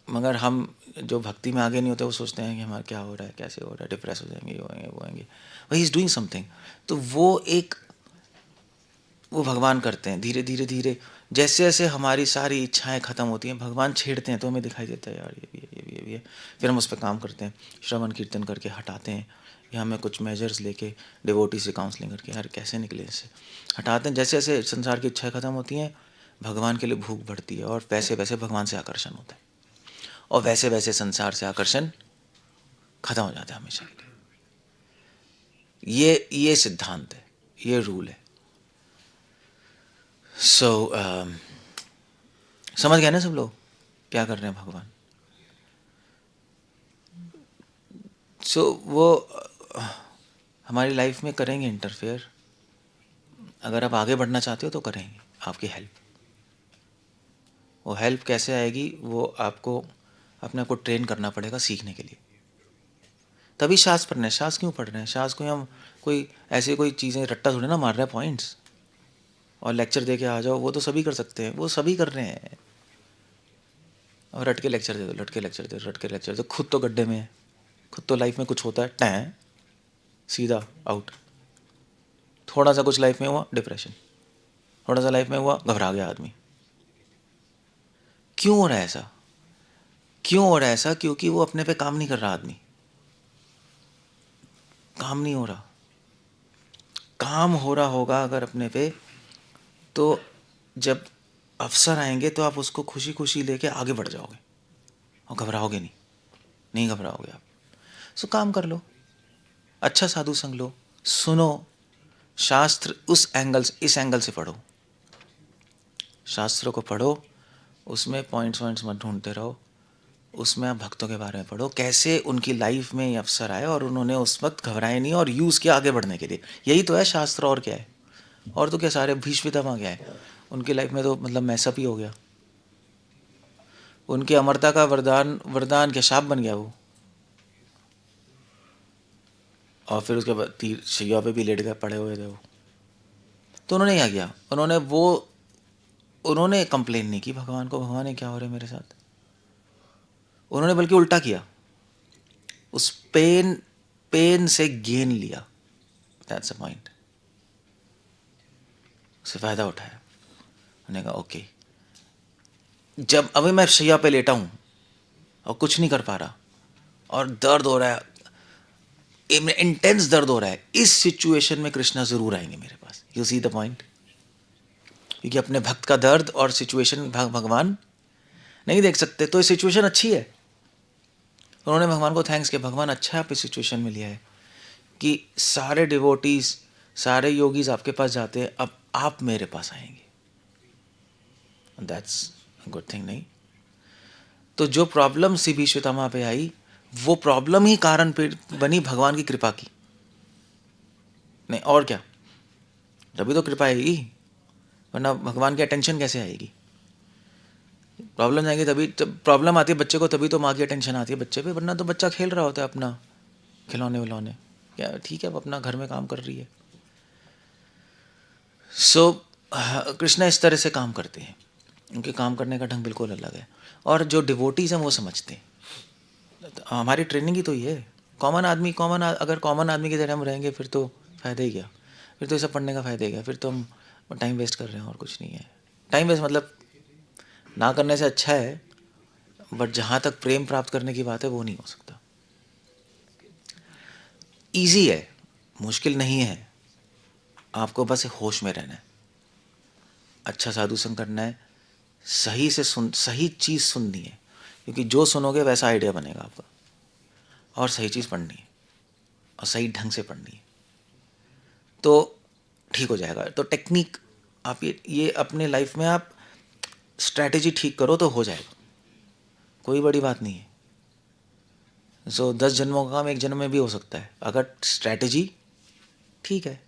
मगर हम जो भक्ति में आगे नहीं होते वो सोचते हैं कि हमारा क्या हो रहा है, कैसे हो रहा है, डिप्रेस हो जाएंगे, ये होएंगे, वो होएंगे। He is doing something. तो वो भगवान करते हैं धीरे धीरे धीरे। जैसे जैसे हमारी सारी इच्छाएं ख़त्म होती हैं, भगवान छेड़ते हैं, तो हमें दिखाई देता है यार ये भी है, ये भी है, ये भी है। फिर हम उस पर काम करते हैं, श्रवण कीर्तन करके हटाते हैं, या हमें कुछ मेजर्स लेके डिवोटी से काउंसलिंग करके यार कैसे निकले इससे, हटाते हैं। जैसे जैसे संसार की इच्छाएं ख़त्म होती हैं, भगवान के लिए भूख बढ़ती है, और वैसे वैसे भगवान से आकर्षण होता है, और वैसे वैसे संसार से आकर्षण खत्म हो जाता है हमेशा के लिए। ये सिद्धांत है, ये रूल है। सो समझ गए ना सब लोग क्या कर रहे हैं भगवान। सो वो हमारी लाइफ में करेंगे इंटरफेयर। अगर आप आगे बढ़ना चाहते हो तो करेंगे आपकी हेल्प। वो हेल्प कैसे आएगी, वो आपको अपने आप को ट्रेन करना पड़ेगा सीखने के लिए। तभी शास्त्र पढ़ रहे हैं। शास्त्र क्यों पढ़ रहे हैं? शास्त्र को हम कोई ऐसे कोई चीज़ें रट्टा थोड़ी ना मार रहे हैं पॉइंट्स और लेक्चर दे के आ जाओ, वो तो सभी कर सकते हैं, वो सभी कर रहे हैं। और रट के लेक्चर दे दो, रट के लेक्चर दे दो, रट के लेक्चर दे दो, खुद तो गड्ढे में है, खुद तो लाइफ में कुछ होता है टैं सीधा आउट। थोड़ा सा कुछ लाइफ में हुआ डिप्रेशन, थोड़ा सा लाइफ में हुआ घबरा गया आदमी। क्यों हो रहा है ऐसा? क्यों हो रहा है ऐसा? क्योंकि वो अपने पे काम नहीं कर रहा आदमी। काम नहीं हो रहा। काम हो रहा होगा अगर अपने पे, तो जब अवसर आएंगे तो आप उसको खुशी खुशी लेके आगे बढ़ जाओगे और घबराओगे नहीं। नहीं घबराओगे आप। सो काम कर लो, अच्छा साधु संग लो, सुनो शास्त्र, उस एंगल से, इस एंगल से पढ़ो, शास्त्रों को पढ़ो, उसमें पॉइंट्स वॉइंट्स मत ढूंढते रहो, उसमें आप भक्तों के बारे में पढ़ो, कैसे उनकी लाइफ में ये अवसर आए और उन्होंने उस वक्त घबराए नहीं और यूज़ किया आगे बढ़ने के लिए। यही तो है शास्त्र, और क्या है? और तो क्या, सारे भीष्म पितामह क्या है, उनकी लाइफ में तो मतलब मैसअप ही हो गया। उनकी अमरता का वरदान, वरदान क्या शाप बन गया वो। और फिर उसके बाद तीर शैया पे भी लेट गए, पड़े हुए थे वो। तो उन्होंने क्या किया? उन्होंने कंप्लेन नहीं की भगवान को, भगवान ने क्या हो रहा है मेरे साथ। उन्होंने बल्कि उल्टा किया, उस पेन से गेन लिया। That's a point. उससे फ़ायदा उठाया। उन्होंने कहा ओके, जब अभी मैं शैया पे लेटा हूँ और कुछ नहीं कर पा रहा और दर्द हो रहा है, इंटेंस दर्द हो रहा है, इस सिचुएशन में कृष्णा ज़रूर आएंगे मेरे पास। You see the point? क्योंकि अपने भक्त का दर्द और सिचुएशन भगवान नहीं देख सकते, तो ये सिचुएशन अच्छी है। उन्होंने भगवान को थैंक्स किया, भगवान अच्छा है आप इस सिचुएशन में लिया है कि सारे डिवोटीज, सारे योगीज आपके पास जाते हैं, अब आप मेरे पास आएंगे। That's good thing. नहीं तो जो प्रॉब्लम सी भीष्म पितामह पे आई, वो प्रॉब्लम ही कारण पे बनी भगवान की कृपा की। नहीं और क्या, तभी तो कृपा आएगी, वरना भगवान की अटेंशन कैसे आएगी? प्रॉब्लम आएगी तभी, जब प्रॉब्लम आती है बच्चे को तभी तो माँ की अटेंशन आती है बच्चे पे, वरना तो बच्चा खेल रहा होता है अपना खिलौने विलौने, क्या ठीक है, अब अपना घर में काम कर रही है। सो कृष्णा इस तरह से काम करते हैं, उनके काम करने का ढंग बिल्कुल अलग है। और जो डिवोटीज हैं वो समझते हैं। हमारी ट्रेनिंग ही तो ये है। कॉमन आदमी, अगर कॉमन आदमी की तरह हम रहेंगे फिर तो फ़ायदा ही क्या, फिर तो ये सब पढ़ने का फ़ायदा ही क्या, फिर तो हम टाइम वेस्ट कर रहे हैं और कुछ नहीं है। टाइम वेस्ट मतलब ना करने से अच्छा है, बट जहाँ तक प्रेम प्राप्त करने की बात है वो नहीं हो सकता। ईजी है, मुश्किल नहीं है, आपको बस होश में रहना है, अच्छा साधु संग करना है, सही से सही चीज़ सुननी है, क्योंकि जो सुनोगे वैसा आइडिया बनेगा आपका, और सही चीज़ पढ़नी है और सही ढंग से पढ़नी है, तो ठीक हो जाएगा। तो टेक्निक आप ये अपने लाइफ में आप स्ट्रैटेजी ठीक करो तो हो जाएगा, कोई बड़ी बात नहीं है। 10 जन्मों का काम 1 जन्म में भी हो सकता है, अगर स्ट्रैटेजी ठीक है।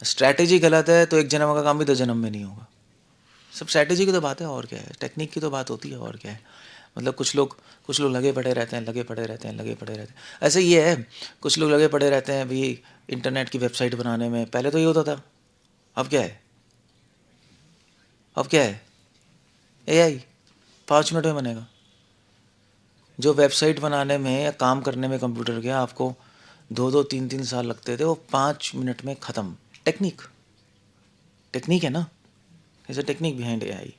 स्ट्रैटेजी गलत है तो 1 जन्म का काम भी 2 जन्म में नहीं होगा। सब स्ट्रैटेजी की तो बात है, और क्या है, टेक्निक की तो बात होती है, और क्या है। मतलब कुछ लोग लगे पड़े रहते हैं, लगे पड़े रहते हैं, लगे पड़े रहते हैं। ऐसे ये है, कुछ लोग लगे पड़े रहते हैं भी इंटरनेट की वेबसाइट बनाने में। पहले तो ये होता था, अब क्या है, अब क्या है, AI 5 मिनट में बनेगा। जो वेबसाइट बनाने में या काम करने में कंप्यूटर के आपको 2-2, 3-3 साल लगते थे, वो 5 मिनट में ख़त्म। टेक्निक, टेक्निक है ना, is a technique behind AI,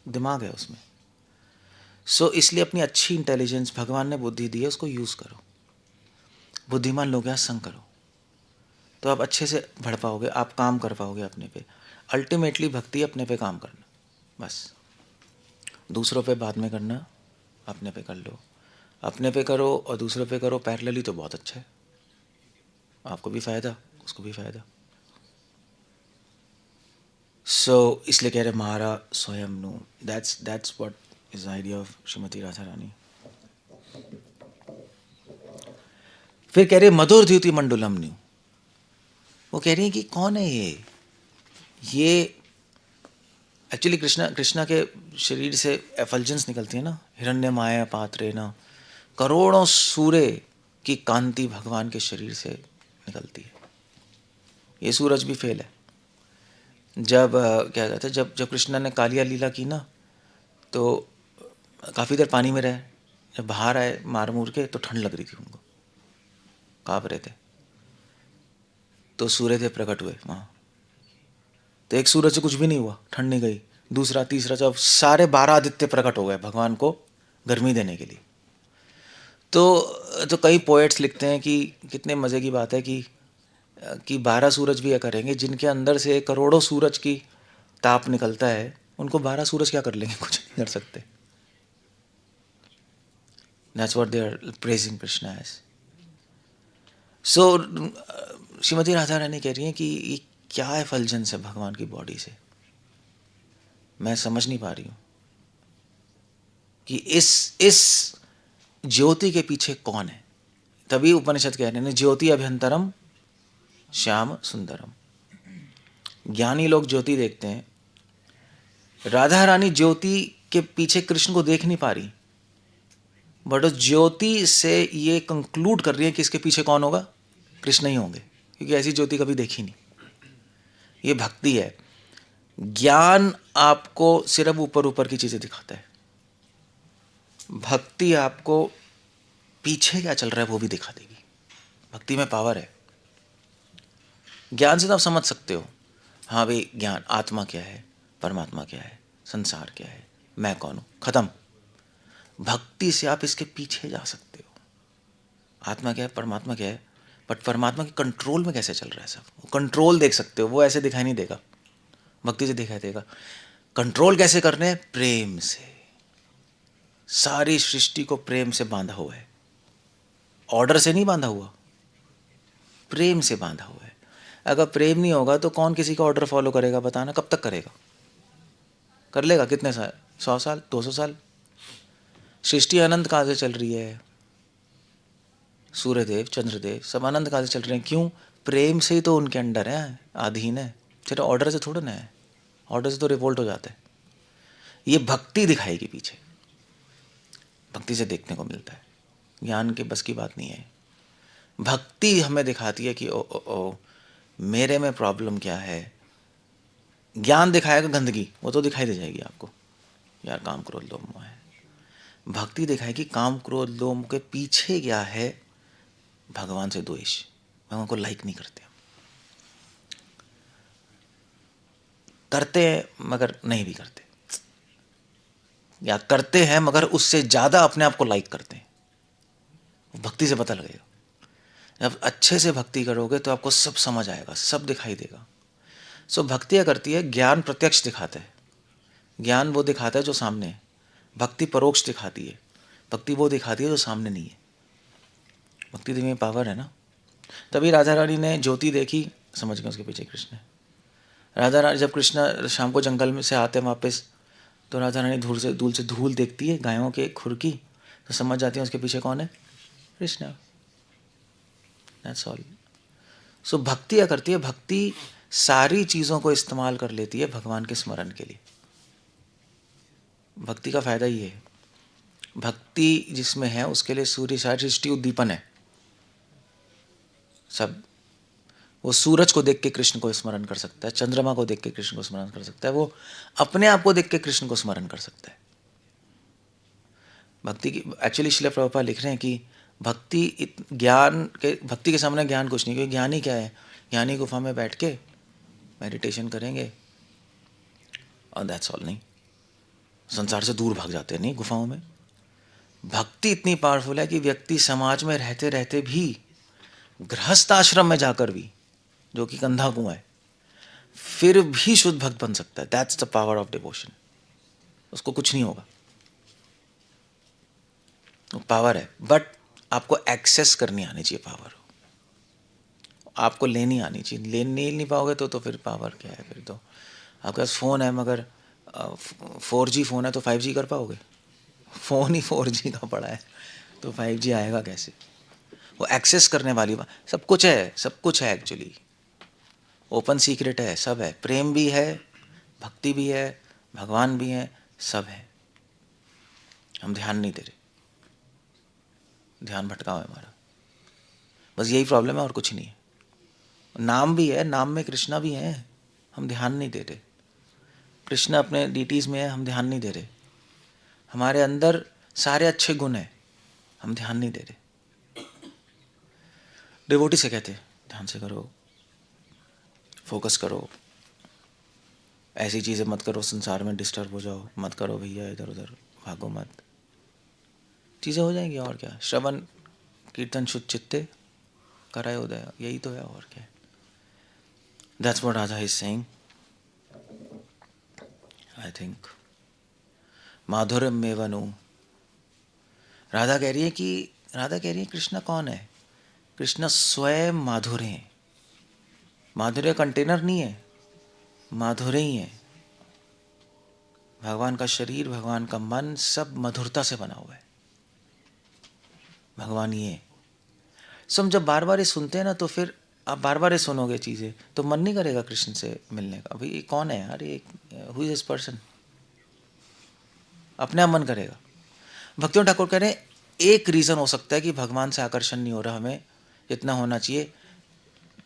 दिमाग है उसमें। सो इसलिए अपनी अच्छी इंटेलिजेंस, भगवान ने बुद्धि दी है, उसको यूज़ करो। बुद्धिमान लोग यहाँ संग करो, तो आप अच्छे से बढ़ पाओगे, आप काम कर पाओगे अपने पे। अल्टीमेटली भक्ति अपने पे काम करना, बस। दूसरों पे बाद में करना, अपने पे कर लो। अपने पे करो और दूसरों पे करो पैरेलली, तो बहुत अच्छा है। आपको भी फ़ायदा, उसको भी फ़ायदा। सो इसलिए कह रहे महारा स्वयं नु, that's what is idea of Shrimati Radha Rani. फिर कह रहे मधुर द्युति मंडलम न्यू। वो कह रही है कि कौन है ये एक्चुअली कृष्णा के शरीर से एफल्जेंस निकलती है ना, हिरण्य माया पात्रे ना, करोड़ों सूर्य की कांति भगवान के शरीर से निकलती है। ये सूरज भी फेल है। जब क्या कहते हैं, जब कृष्णा ने कालिया लीला की ना, तो काफ़ी देर पानी में रहे। जब बाहर आए मार मूर के, तो ठंड लग रही थी उनको, काँप रहे थे। तो सूर्यदेव प्रकट हुए वहाँ। तो एक सूरज से कुछ भी नहीं हुआ, ठंड नहीं गई। दूसरा, तीसरा, जब सारे 12 आदित्य प्रकट हो गए भगवान को गर्मी देने के लिए। तो कई पोएट्स लिखते हैं कि कितने मज़े की बात है कि 12 सूरज भी करेंगे, जिनके अंदर से करोड़ों सूरज की ताप निकलता है, उनको 12 सूरज क्या कर लेंगे, कुछ नहीं कर सकते। That's what they are praising Krishna as. So Shrimati Radha Rani कह रही हैं कि ये क्या एफल्जेंस है भगवान की बॉडी से, मैं समझ नहीं पा रही हूँ कि इस ज्योति के पीछे कौन है। तभी उपनिषद कह रहे हैं ज्योति अभ्यंतरम श्याम सुंदरम। ज्ञानी लोग ज्योति देखते हैं, राधा रानी ज्योति के पीछे कृष्ण को देख नहीं पा रही, बट उस ज्योति से ये कंक्लूड कर रही है कि इसके पीछे कौन होगा, कृष्ण ही होंगे, क्योंकि ऐसी ज्योति कभी देखी नहीं। ये भक्ति है। ज्ञान आपको सिर्फ ऊपर ऊपर की चीज़ें दिखाता है, भक्ति आपको पीछे क्या चल रहा है वो भी दिखा देगी। भक्ति में पावर है। ज्ञान से तो आप समझ सकते हो, हाँ भाई ज्ञान, आत्मा क्या है, परमात्मा क्या है, संसार क्या है, मैं कौन हूँ, खत्म। भक्ति से आप इसके पीछे जा सकते हो, आत्मा क्या है, परमात्मा क्या है, बट परमात्मा के कंट्रोल में कैसे चल रहा है सब, वो कंट्रोल देख सकते हो। वो ऐसे दिखाई नहीं देगा, भक्ति से दिखाई देगा। कंट्रोल कैसे करने हैं, प्रेम से। सारी सृष्टि को प्रेम से बांधा हुआ है, ऑर्डर से नहीं बांधा हुआ, प्रेम से बांधा हुआ है। अगर प्रेम नहीं होगा तो कौन किसी का ऑर्डर फॉलो करेगा, बताना, कब तक करेगा, कर लेगा कितने साल, 100 साल, 200 साल। सृष्टि अनंत काल से चल रही है, सूर्यदेव, चंद्रदेव सब अनंत काल से चल रहे हैं। क्यों, प्रेम से ही तो उनके अंडर है, अधीन है। सिर्फ ऑर्डर से थोड़ा ना है, ऑर्डर से तो रिवोल्ट हो जाता है। ये भक्ति दिखाएगी पीछे, भक्ति से देखने को मिलता है, ज्ञान के बस की बात नहीं है। भक्ति हमें दिखाती है कि ओ मेरे में प्रॉब्लम क्या है। ज्ञान दिखाएगा गंदगी, वो तो दिखाई दे जाएगी आपको, यार काम क्रोध लोभ मोह है। भक्ति दिखाएगी काम क्रोध लोभ के पीछे क्या है, भगवान से द्वेष, भगवान को लाइक नहीं करते, करते हैं मगर नहीं भी करते, या करते हैं मगर उससे ज़्यादा अपने आप को लाइक करते हैं। भक्ति से पता लगेगा। जब अच्छे से भक्ति करोगे तो आपको सब समझ आएगा, सब दिखाई देगा। सो भक्ति क्या करती है, ज्ञान प्रत्यक्ष दिखाता है, ज्ञान वो दिखाता है जो सामने है। भक्ति परोक्ष दिखाती है, भक्ति वो दिखाती है जो सामने नहीं है। भक्ति में पावर है ना। तभी राधा रानी ने ज्योति देखी, समझ गए उसके पीछे कृष्ण है। राधा रानी, जब कृष्ण शाम को जंगल में से आते हैं वापस, तो राधा रानी दूर से धूल देखती है गायों के खुर की, तो समझ जाती है उसके पीछे कौन है, कृष्ण। That's all. सो भक्ति क्या करती है, भक्ति सारी चीज़ों को इस्तेमाल कर लेती है भगवान के स्मरण के लिए। भक्ति का फ़ायदा ये है, भक्ति जिसमें है उसके लिए सूर्य सृष्टि उद्दीपन है सब। वो सूरज को देख के कृष्ण को स्मरण कर सकता है, चंद्रमा को देख के कृष्ण को स्मरण कर सकता है, वो अपने आप को देख के कृष्ण को स्मरण कर सकता है। भक्ति की एक्चुअली श्रील प्रभुपाद लिख रहे हैं कि भक्ति के सामने ज्ञान कुछ नहीं, क्योंकि ज्ञानी क्या है, ज्ञानी गुफा में बैठ के मेडिटेशन करेंगे और दैट्स ऑल। नहीं, संसार से दूर भाग जाते हैं नहीं गुफाओं में। भक्ति इतनी पावरफुल है कि व्यक्ति समाज में रहते रहते भी, गृहस्थ आश्रम में जाकर भी, जो कि कंधा कुआं है, फिर भी शुद्ध भक्त बन सकता है। That's the power of devotion. उसको कुछ नहीं होगा, वो पावर है, बट आपको एक्सेस करनी आनी चाहिए पावर, आपको लेनी आनी चाहिए। ले नहीं पाओगे तो फिर पावर क्या है? फिर तो आपके पास फ़ोन है मगर 4G फ़ोन है तो 5G कर पाओगे? फ़ोन ही 4G का पड़ा है तो 5G आएगा कैसे? वो एक्सेस करने वाली बात, सब कुछ है, सब कुछ है एक्चुअली, ओपन सीक्रेट है, सब है, प्रेम भी है, भक्ति भी है, भगवान भी है, सब है। हम ध्यान नहीं दे रहे, ध्यान भटका है हमारा, बस यही प्रॉब्लम है और कुछ नहीं है। नाम भी है, नाम में कृष्णा भी है, हम ध्यान नहीं दे रहे। कृष्ण अपने डीटीज़ में है, हम ध्यान नहीं दे रहे। हमारे अंदर सारे अच्छे गुण हैं, हम ध्यान नहीं दे रहे। डिवोटी से कहते ध्यान से करो, फोकस करो, ऐसी चीज़ें मत करो संसार में डिस्टर्ब हो जाओ, मत करो भैया, इधर उधर भागो मत, चीज़ें हो जाएंगी। और क्या, श्रवण कीर्तन शुद्ध चित्ते कराए उदय, यही तो है और क्या। That's what Radha is saying. I think माधुर्यम में वनु, राधा कह रही है कृष्ण कौन है? कृष्ण स्वयं माधुर्य है। माधुर्य कंटेनर नहीं है, माधुर्य ही है। भगवान का शरीर, भगवान का मन, सब मधुरता से बना हुआ है। भगवान ये है। सो हम जब बार बार ये सुनते हैं ना, तो फिर आप बार बार ये सुनोगे चीज़ें तो मन नहीं करेगा कृष्ण से मिलने का। भाई ये कौन है यार, ये हु इज दिस पर्सन, अपने आप मन करेगा। भक्तियों ठाकुर कह रहे हैं एक रीज़न हो सकता है कि भगवान से आकर्षण नहीं हो रहा हमें, इतना होना चाहिए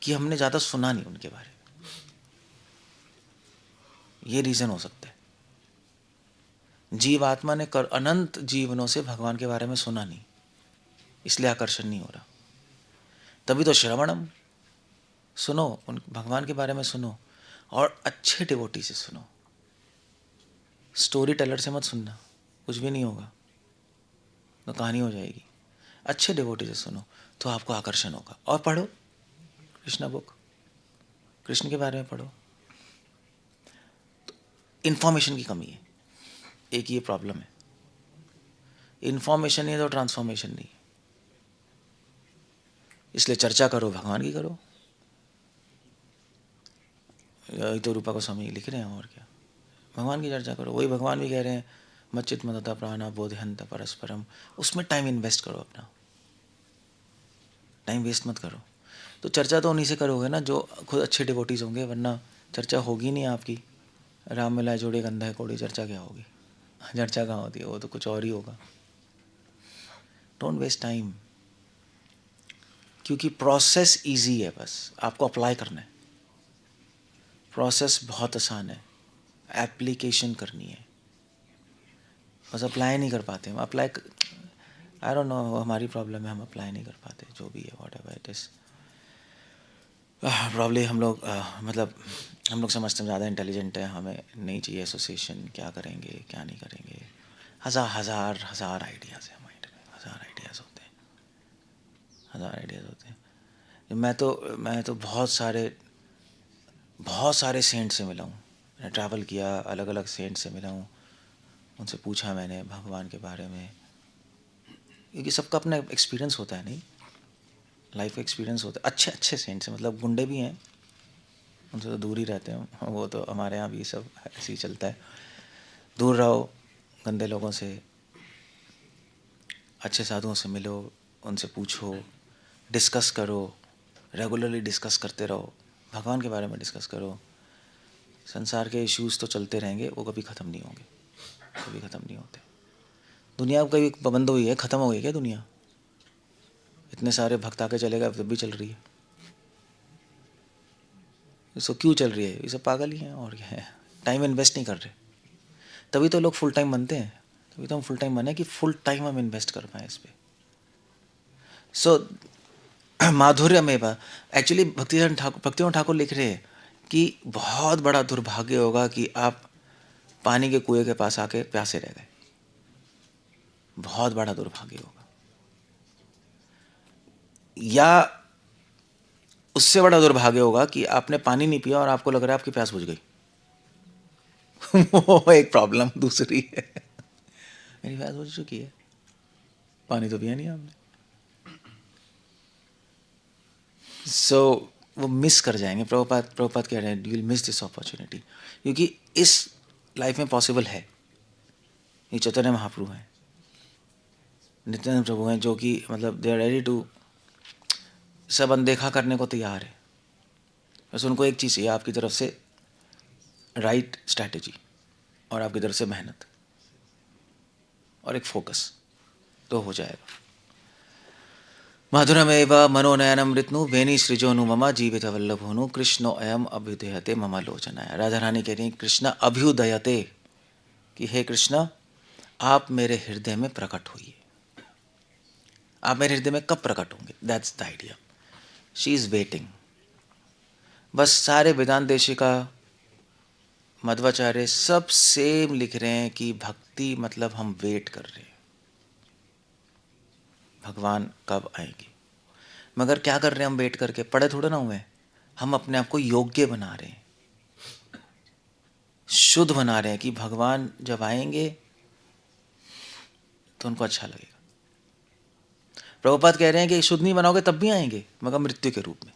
कि हमने ज़्यादा सुना नहीं उनके बारे में। ये रीज़न हो सकता है। जीवात्मा ने अनंत जीवनों से भगवान के बारे में सुना नहीं, इसलिए आकर्षण नहीं हो रहा। तभी तो श्रवणम, सुनो, उन भगवान के बारे में सुनो, और अच्छे डिवोटी से सुनो। स्टोरी टेलर से मत सुनना, कुछ भी नहीं होगा, तो कहानी हो जाएगी। अच्छे डिवोटी से सुनो तो आपको आकर्षण होगा। और पढ़ो कृष्णा बुक, कृष्ण के बारे में पढ़ो। तो इन्फॉर्मेशन की कमी है, एक ये प्रॉब्लम है। इन्फॉर्मेशन नहीं है तो ट्रांसफॉर्मेशन नहीं है। इसलिए चर्चा करो, भगवान की करो। यही तो रूपा गोस्वामी लिख रहे हैं, और क्या। भगवान की चर्चा करो। वही भगवान भी कह रहे हैं मच्चित मदता प्राणा बोधयंत परस्परम। उसमें टाइम इन्वेस्ट करो, अपना टाइम वेस्ट मत करो। तो चर्चा तो उन्हीं से करोगे ना जो खुद अच्छे डिवोटीज होंगे, वरना चर्चा होगी नहीं आपकी। राम मिलाए जोड़े गंधा है कोड़ी, चर्चा क्या होगी? चर्चा कहाँ होती है, वो तो कुछ और ही होगा। डोंट वेस्ट टाइम, क्योंकि प्रोसेस इजी है, बस आपको अप्लाई करना है। प्रोसेस बहुत आसान है, एप्लीकेशन करनी है, बस अप्लाई नहीं कर पाते हम। अप्लाई, आई डोंट नो, हमारी प्रॉब्लम है, हम अप्लाई नहीं कर पाते। जो भी है, what ever it is, probably हम लोग मतलब हम लोग समझते हैं ज़्यादा इंटेलिजेंट है, हमें नहीं चाहिए एसोसिएशन, क्या करेंगे क्या नहीं करेंगे। हज़ार आइडियाज़ हैं माइंड में, हज़ार आइडियाज़ होते हैं, हज़ार आइडियाज़ होते हैं। मैं तो बहुत सारे सेंट से मिला हूँ। मैंने ट्रैवल किया, अलग अलग सेंट से मिला हूँ, उनसे पूछा मैंने भगवान के बारे में, क्योंकि सबका अपना एक्सपीरियंस होता है, नहीं, लाइफ एक्सपीरियंस होता है। अच्छे अच्छे सेंट से, मतलब गुंडे भी हैं, उनसे तो दूर ही रहते हैं, वो तो हमारे यहाँ भी सब ऐसे ही चलता है। दूर रहो गंदे लोगों से, अच्छे साधुओं से मिलो, उनसे पूछो, डिस्कस करो, रेगुलरली डिस्कस करते रहो, भगवान के बारे में डिस्कस करो। संसार के इश्यूज़ तो चलते रहेंगे, वो कभी ख़त्म नहीं होंगे। कभी ख़त्म नहीं होते। दुनिया कभी बंद हुई है, ख़त्म हो गई क्या दुनिया? इतने सारे भक्त आके चले गए, तब भी चल रही है। इसको क्यों चल रही है? ये सब पागल ही हैं और क्या है, टाइम इन्वेस्ट नहीं कर रहे। तभी तो लोग फुल टाइम बनते हैं, तभी तो हम फुल टाइम बने कि फुल टाइम हम इन्वेस्ट कर पाएँ इस पर। सो माधुर्य में एक्चुअली भक्तिनाथ ठाकुर लिख रहे हैं कि बहुत बड़ा दुर्भाग्य होगा कि आप पानी के कुएं के पास आके प्यासे रह गए। बहुत बड़ा दुर्भाग्य होगा। या उससे बड़ा दुर्भाग्य होगा कि आपने पानी नहीं पिया और आपको लग रहा है आपकी प्यास बुझ गई। वो एक प्रॉब्लम दूसरी है। मेरी प्यास बुझ चुकी है, पानी तो पिया नहीं आपने। सो वो मिस कर जाएंगे। प्रभुपाद कह रहे हैं, you will miss this opportunity, क्योंकि इस लाइफ में पॉसिबल है। ये चैतन्य महाप्रभु हैं, नित्यानंद प्रभु हैं, जो कि मतलब दे आर रेडी टू सब अनदेखा करने को तैयार है। बस उनको एक चीज़ चाहिए, आपकी तरफ से राइट स्ट्रैटेजी और आपकी तरफ से मेहनत और एक फोकस, तो हो जाएगा। मधुरमेव मनोनयनम ऋतनु वेणी सृजोनु मम जीवित वल्लभोनु कृष्णो अयम अभ्युदयते मम लोचनाय। राधा रानी कह रही कृष्ण अभ्युदयते, कि हे कृष्ण आप मेरे हृदय में प्रकट होइए। आप मेरे हृदय में कब प्रकट होंगे? That's the idea. She is waiting. बस सारे वेदांत देशिका, मध्वाचार्य सब सेम लिख रहे हैं कि भक्ति मतलब हम वेट कर रहे हैं, भगवान कब आएंगे। मगर क्या कर रहे हैं हम वेट करके? पढ़े थोड़ा ना हुए, हम अपने आप को योग्य बना रहे हैं, शुद्ध बना रहे हैं कि भगवान जब आएंगे तो उनको अच्छा लगेगा। प्रभुपाद कह रहे हैं कि शुद्ध नहीं बनाओगे तब भी आएंगे, मगर मृत्यु के रूप में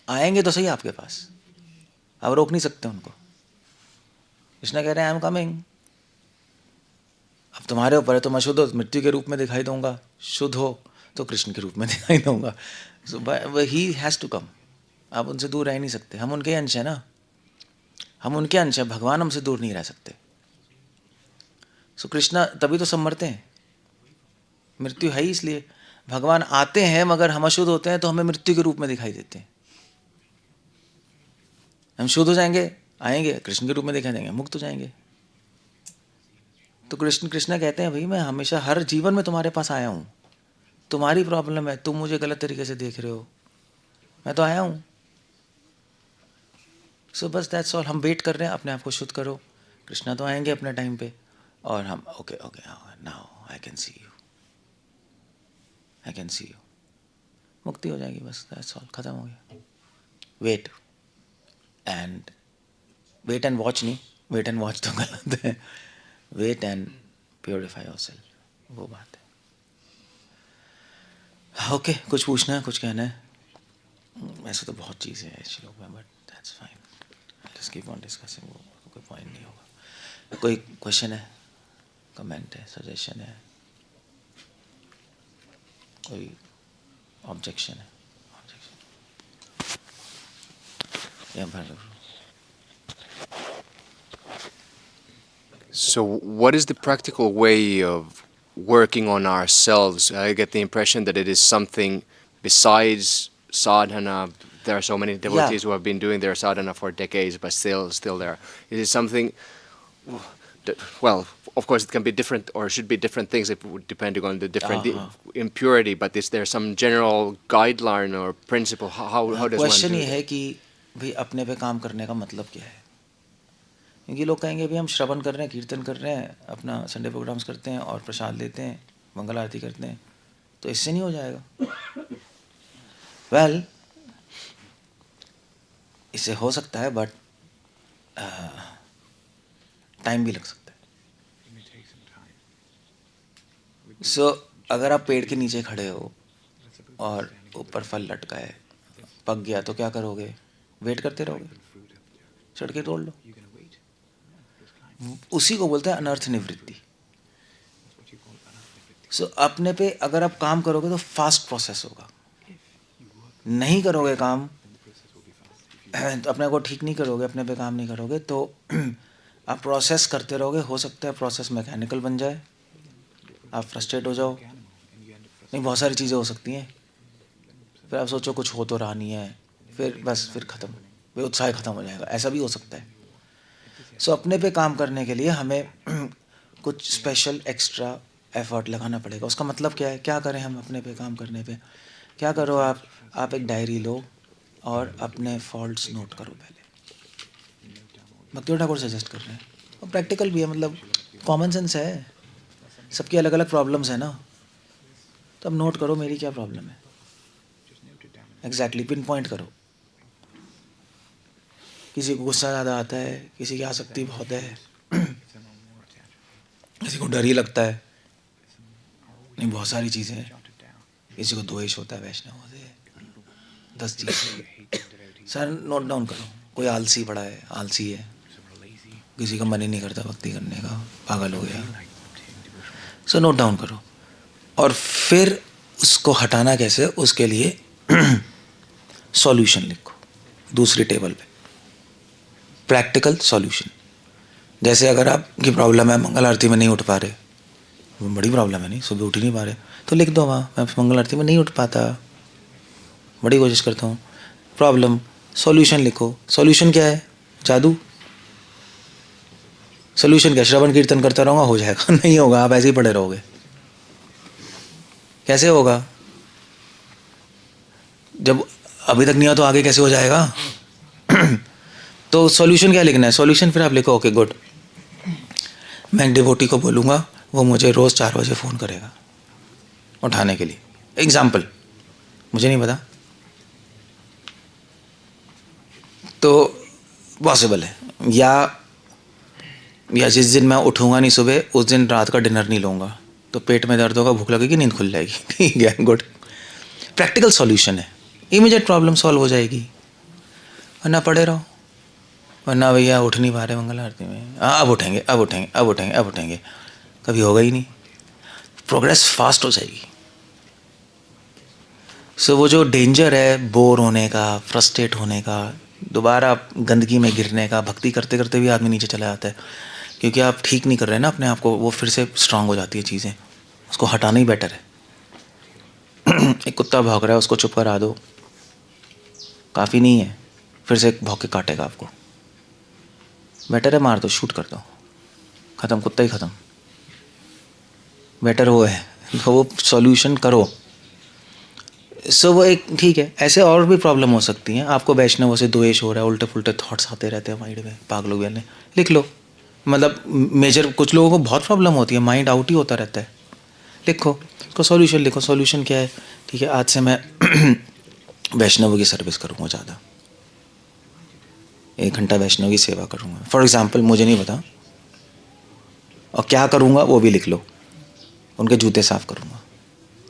आएंगे तो सही आपके पास, आप रोक नहीं सकते उनको। कृष्ण कह रहे हैं आई एम कमिंग। अब तुम्हारे ऊपर है, तुम अशुद्ध हो मृत्यु के रूप में दिखाई दूंगा, शुद्ध हो तो कृष्ण के रूप में दिखाई दूंगा। सो ही हैज़ टू कम। आप उनसे दूर रह नहीं सकते, हम उनके अंश हैं ना, हम उनके अंश हैं, भगवान हमसे दूर नहीं रह सकते। सो कृष्णा तभी तो सब मरते हैं, मृत्यु है ही इसलिए। भगवान आते हैं मगर हम अशुद्ध होते हैं तो हमें मृत्यु के रूप में दिखाई देते हैं। हम शुद्ध हो जाएंगे, आएंगे कृष्ण के रूप में दिखाई देंगे, मुक्त हो जाएंगे। तो कृष्ण कहते हैं भाई मैं हमेशा हर जीवन में तुम्हारे पास आया हूँ, तुम्हारी प्रॉब्लम है, तुम मुझे गलत तरीके से देख रहे हो, मैं तो आया हूँ। सो बस दैट्स ऑल। हम वेट कर रहे हैं, अपने आप को शुद्ध करो, कृष्णा तो आएंगे अपने टाइम पे और हम okay now I can see you, I can see you. मुक्ति हो जाएगी, बस दैट्स ऑल, खत्म हो गया। वेट एंड वॉच नहीं, वेट एंड वॉच तो गलत है, वेट एंड प्योरीफाई योरसेल्फ, वो बात है। ओके कुछ पूछना है, कुछ कहना है? वैसे तो बहुत चीज़ें हैं श्लोक में, but that's fine, let's keep on discussing. वो कोई पॉइंट नहीं होगा। कोई क्वेश्चन है, कमेंट है, सजेशन है, कोई ऑब्जेक्शन है? Objection? So, what is the practical way of working on ourselves? I get the impression that it is something besides sadhana. There are so many devotees who have been doing their sadhana for decades, but still there. Is it something? Well, of course, it can be different, or should be different things, depending on the different impurity. But is there some general guideline or principle? How does one do question ये it? है कि भाई अपने पे काम करने का मतलब क्या है? क्योंकि लोग कहेंगे भाई हम श्रवण कर रहे हैं, कीर्तन कर रहे हैं, अपना संडे प्रोग्राम्स करते हैं और प्रसाद लेते हैं, मंगल आरती करते हैं, तो इससे नहीं हो जाएगा। वेल इससे हो सकता है, बट टाइम भी लग सकता है। सो अगर आप पेड़ के नीचे खड़े हो और ऊपर फल लटका है, पक गया तो क्या करोगे? वेट करते रहोगे? चढ़ के तोड़ लो। उसी को बोलते हैं अनर्थ निवृत्ति। सो अपने पे अगर आप काम करोगे तो फास्ट प्रोसेस होगा, नहीं करोगे काम तो अपने को ठीक नहीं करोगे, अपने पे काम नहीं करोगे तो आप प्रोसेस करते रहोगे, हो सकता है प्रोसेस मैकेनिकल बन जाए, आप फ्रस्ट्रेट हो जाओ, नहीं बहुत सारी चीज़ें हो सकती हैं, फिर आप सोचो कुछ हो तो रहा नहीं है, फिर बस फिर ख़त्म, फिर उत्साह ख़त्म हो जाएगा, ऐसा भी हो सकता है। सो अपने पे काम करने के लिए हमें कुछ स्पेशल एक्स्ट्रा एफर्ट लगाना पड़ेगा। उसका मतलब क्या है, क्या करें हम अपने पे काम करने पे? क्या करो आप एक डायरी लो और अपने फॉल्ट्स नोट करो पहले। भक्ति ठाकुर सजेस्ट कर रहे हैं और प्रैक्टिकल भी है, मतलब कॉमन सेंस है, सबकी अलग अलग प्रॉब्लम्स है ना, तो अब नोट करो मेरी क्या प्रॉब्लम है, एग्जैक्टली पिन पॉइंट करो। किसी को गुस्सा ज़्यादा आता है, किसी की आसक्ति बहुत है, किसी को डर ही लगता है, नहीं बहुत सारी चीज़ें हैं, किसी को द्वेष होता है वैष्णव से, 10 चीज़ सर नोट डाउन करो। कोई आलसी बड़ा है, आलसी है, किसी का मन ही नहीं करता भक्ति करने का, पागल हो गया, सो नोट डाउन करो। और फिर उसको हटाना कैसे, उसके लिए सॉल्यूशन लिखो दूसरी टेबल पे, प्रैक्टिकल सॉल्यूशन। जैसे अगर आपकी प्रॉब्लम है मंगल आरती में नहीं उठ पा रहे, वो बड़ी प्रॉब्लम है, नहीं सुबह उठ ही नहीं पा रहे, तो लिख दो वहाँ मैं मंगल आरती में नहीं उठ पाता, बड़ी कोशिश करता हूँ, प्रॉब्लम, सॉल्यूशन लिखो। सॉल्यूशन क्या है? जादू। सॉल्यूशन क्या? श्रवण कीर्तन करता रहूँगा हो जाएगा? नहीं होगा, आप ऐसे ही पड़े रहोगे। कैसे होगा? जब अभी तक नहीं हुआ तो आगे कैसे हो जाएगा? तो सॉल्यूशन क्या लिखना है? सॉल्यूशन फिर आप लिखो, ओके गुड, मैं एक डिवोटी को बोलूँगा, वो मुझे रोज़ 4 बजे फ़ोन करेगा उठाने के लिए। एग्जाम्पल, मुझे नहीं पता, तो पॉसिबल है। या जिस दिन मैं उठूँगा नहीं सुबह, उस दिन रात का डिनर नहीं लूँगा, तो पेट में दर्द होगा, भूख लगेगी, नींद खुल जाएगी। ठीक है, गुड, प्रैक्टिकल सॉल्यूशन है, इमीडिएट प्रॉब्लम सॉल्व हो जाएगी। वरना पड़े रहो, वरना भैया उठ नहीं पा रहे मंगल आरती में, अब उठेंगे अब उठेंगे अब उठेंगे अब उठेंगे, कभी होगा ही नहीं, प्रोग्रेस फास्ट हो जाएगी। सो वो जो डेंजर है बोर होने का, फ्रस्ट्रेट होने का, दोबारा गंदगी में गिरने का, भक्ति करते करते भी आदमी नीचे चला जाता है, क्योंकि आप ठीक नहीं कर रहे हैं ना अपने आप को, वो फिर से स्ट्रांग हो जाती है चीज़ें, उसको हटाना ही बेटर है। एक कुत्ता भौंक रहा है, उसको चुप करा दो, काफ़ी नहीं है, फिर से भौंक के काटेगा आपको, बेटर है मार दो, शूट कर दो, ख़त्म, कुत्ता ही ख़त्म, बेटर वो है। तो वो सॉल्यूशन करो। सो वो एक ठीक है। ऐसे और भी प्रॉब्लम हो सकती हैं, आपको वैष्णवों से द्वेष हो रहा है, उल्टे पुल्टे थॉट्स आते रहते हैं माइंड में, पागलों वाले, लिख लो। मतलब मेजर कुछ लोगों को बहुत प्रॉब्लम होती है, माइंड आउट ही होता रहता है, लिखो उसको, सॉल्यूशन लिखो। सॉल्यूशन क्या है? ठीक है, आज से मैं वैष्णवों की सर्विस करूँगा ज़्यादा, 1 घंटा वैष्णव की सेवा करूँगा, फॉर एग्जाम्पल, मुझे नहीं पता, और क्या करूँगा वो भी लिख लो। उनके जूते साफ़ करूँगा,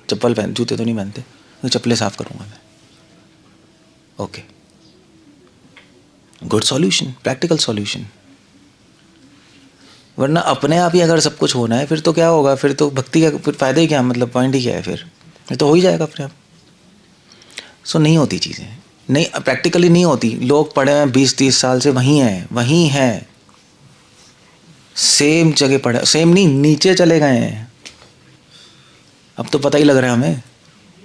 चप्पल पहन, जूते तो नहीं पहनते, चप्पलें साफ़ करूँगा मैं, okay, good solution, practical solution. वरना अपने आप ही अगर सब कुछ होना है, फिर तो क्या होगा, फिर तो भक्ति का फिर फ़ायदा ही क्या, मतलब पॉइंट ही क्या है, फिर तो हो ही जाएगा अपने आप। सो नहीं होती चीज़ें, नहीं प्रैक्टिकली नहीं होती। लोग पढ़े हैं 20-30 साल से, वहीं हैं, सेम जगह पढ़े, सेम नहीं, नीचे चले गए हैं। अब तो पता ही लग रहा है हमें,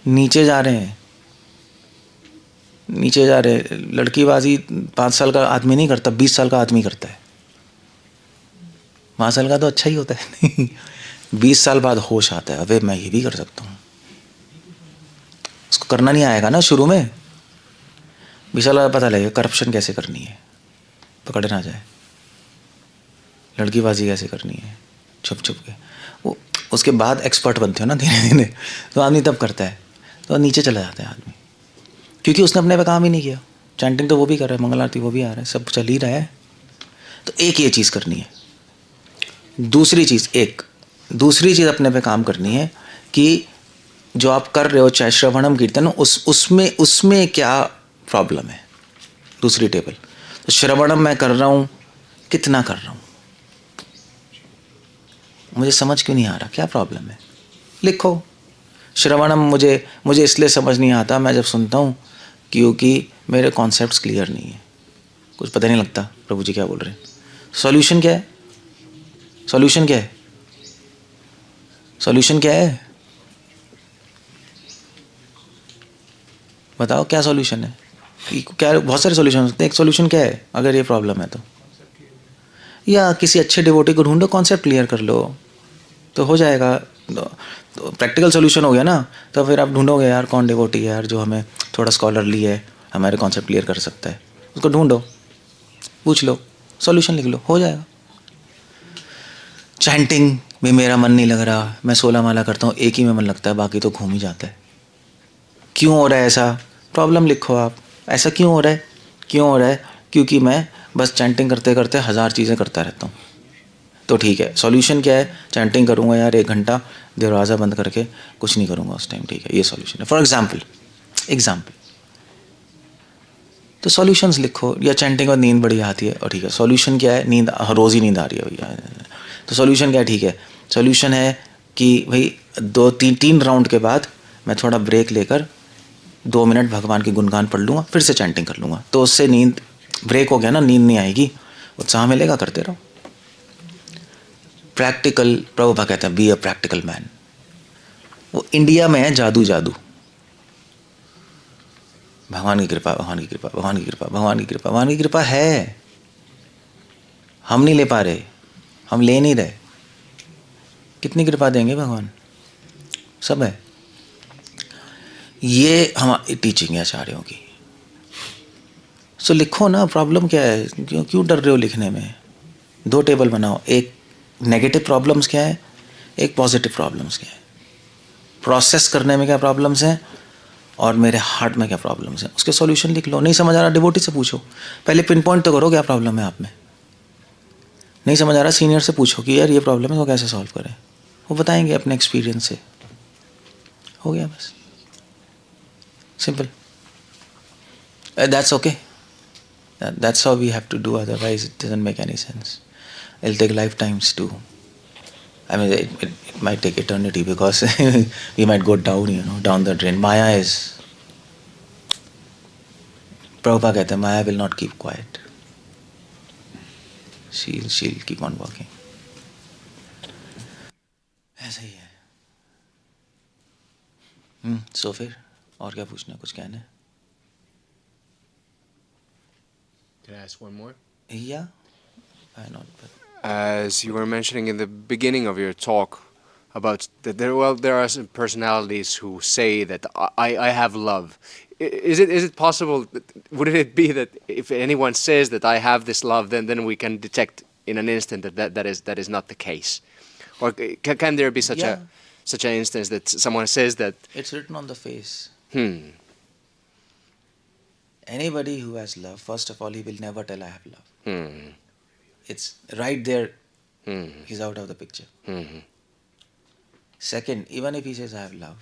नीचे जा रहे हैं, नीचे जा रहे हैं। लड़कीबाजी 5 साल का आदमी नहीं करता, 20 साल का आदमी करता है। 5 साल का तो अच्छा ही होता है। 20 साल बाद होश आता है, अबे मैं ये भी कर सकता हूँ। उसको करना नहीं आएगा ना शुरू में, 20 साल बाद पता लगेगा करप्शन कैसे करनी है, पकड़े ना जाए, लड़कीबाजी कैसे करनी है छुप छुप के, वो उसके बाद एक्सपर्ट बनते हो ना धीरे धीरे, तो आदमी तब करता है, तो नीचे चला जाता है आदमी, क्योंकि उसने अपने पे काम ही नहीं किया। चैंटिंग तो वो भी कर रहा है, मंगल आरती वो भी आ रहा है, सब चल ही रहा है। तो एक ये चीज़ करनी है। दूसरी चीज़ अपने पे काम करनी है कि जो आप कर रहे हो, चाहे श्रवणम कीर्तन, उसमें क्या प्रॉब्लम है। दूसरी टेबल, तो श्रवणम मैं कर रहा हूँ, कितना कर रहा हूँ, मुझे समझ क्यों नहीं आ रहा, क्या प्रॉब्लम है, लिखो। श्रवणम मुझे इसलिए समझ नहीं आता, मैं जब सुनता हूँ, क्योंकि मेरे कॉन्सेप्ट्स क्लियर नहीं है, कुछ पता नहीं लगता प्रभु जी क्या बोल रहे हैं, सॉल्यूशन क्या है? सॉल्यूशन क्या है? सॉल्यूशन क्या है? बताओ क्या सॉल्यूशन है? क्या, बहुत सारे सॉल्यूशन हो सकते हैं, एक सॉल्यूशन क्या है अगर ये प्रॉब्लम है तो? या किसी अच्छे डिवोटी को ढूंढो, कॉन्सेप्ट क्लियर कर लो तो हो जाएगा। तो प्रैक्टिकल सॉल्यूशन हो गया ना। तो फिर आप ढूंढोगे यार कौन डिवोटी है यार जो हमें थोड़ा स्कॉलरली है, हमारे कॉन्सेप्ट क्लियर कर सकता है, उसको ढूंढो, पूछ लो, सॉल्यूशन लिख लो, हो जाएगा। चैंटिंग में मेरा मन नहीं लग रहा, मैं 16 माला करता हूँ, एक ही में मन लगता है, बाकी तो घूम ही जाता है। क्यों हो रहा है ऐसा? प्रॉब्लम लिखो आप, ऐसा क्यों हो रहा है? क्यों हो रहा है? क्योंकि मैं बस चैंटिंग करते करते 1000 चीज़ें करता रहता हूँ। तो ठीक है, सॉल्यूशन क्या है? चैंटिंग करूँगा यार 1 घंटा, दरवाज़ा बंद करके कुछ नहीं करूँगा उस टाइम, ठीक है, ये सॉल्यूशन है। फॉर एग्जाम्पल तो सॉल्यूशंस लिखो। या चैंटिंग और नींद बड़ी आती है, और ठीक है, सॉल्यूशन क्या है? नींद रोज़ ही नींद आ रही है भैया, तो सॉल्यूशन क्या है? ठीक है, सॉल्यूशन है कि भाई 2-3 राउंड के बाद मैं थोड़ा ब्रेक लेकर 2 मिनट भगवान के गुणगान पढ़ लूँगा, फिर से चैंटिंग कर लूँगा, तो उससे नींद ब्रेक हो गया ना, नींद नहीं आएगी, उत्साह मिलेगा, करते रहो। प्रैक्टिकल, प्रभुपा कहते हैं बी अ प्रैक्टिकल मैन। वो इंडिया में है जादू जादू, भगवान की कृपा, भगवान की कृपा, भगवान की कृपा, भगवान की कृपा, भगवान की कृपा है, हम नहीं ले पा रहे, हम ले नहीं रहे। कितनी कृपा देंगे भगवान? सब है। ये हमारी टीचिंग है आचार्यों की। सो लिखो ना, प्रॉब्लम क्या है? क्यों क्यों डर रहे हो लिखने में? 2 टेबल बनाओ, एक नेगेटिव प्रॉब्लम्स क्या है, एक पॉजिटिव प्रॉब्लम्स क्या है, प्रोसेस करने में क्या प्रॉब्लम्स हैं, और मेरे हार्ट में क्या प्रॉब्लम्स हैं, उसके सॉल्यूशन लिख लो। नहीं समझ आ रहा, डिवोटी से पूछो, पहले पिन पॉइंट तो करो क्या प्रॉब्लम है आप में। नहीं समझ आ रहा, सीनियर से पूछो कि यार ये प्रॉब्लम है, वो कैसे सॉल्व करें, वो बताएंगे अपने एक्सपीरियंस से, हो गया बस, simple. That's okay, that's how we have to do, otherwise it doesn't make any sense. It'll take lifetimes to, I mean it might take eternity, because we might go down, down the drain. Maya is, Prabhupada कहते हैं Maya will not keep quiet, she'll keep on working. ऐसा ही है। सो फिर और क्या पूछना, कुछ कहना है? Can I ask one more? Yeah, why not? But As you were mentioning in the beginning of your talk about that there are some personalities who say that I have love. Is it possible? Would it be that if anyone says that I have this love, then we can detect in an instant that is not the case, or can there be yeah, such an instance that someone says that? it's written on the face. Hmm. Anybody who has love, first of all, he will never tell I have love. Hmm. It's right there, Hmm. he's out of the picture. Hmm. Second, even if he says I have love,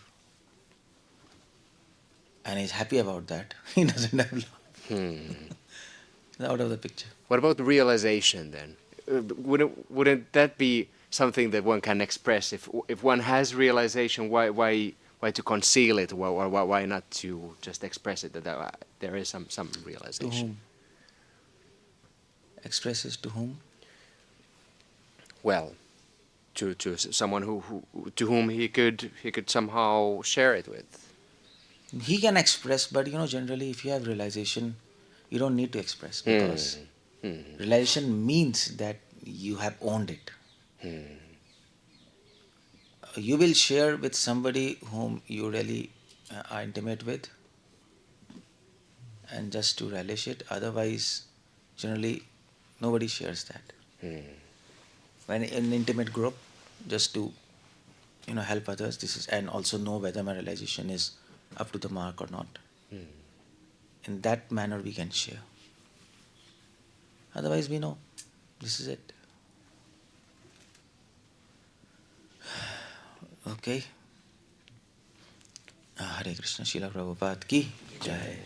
and he's happy about that, he doesn't have love. He's out of the picture. What about realization then? Wouldn't that be something that one can express if one has realization? Why to conceal it? Why not to just express it that there is some To realization? whom? Expresses to whom? Well, to someone who to whom he could somehow share it with. He can express, but generally, if you have realization, you don't need to express, because realization means that you have owned it. You will share with somebody whom you really are intimate with, and just to relish it. Otherwise, generally, nobody shares that. When in an intimate group, just to help others, this is, and also know whether my realization is up to the mark or not. In that manner, we can share. Otherwise, we know this is it. Okay. Hare Krishna, Srila Prabhupada ki jai.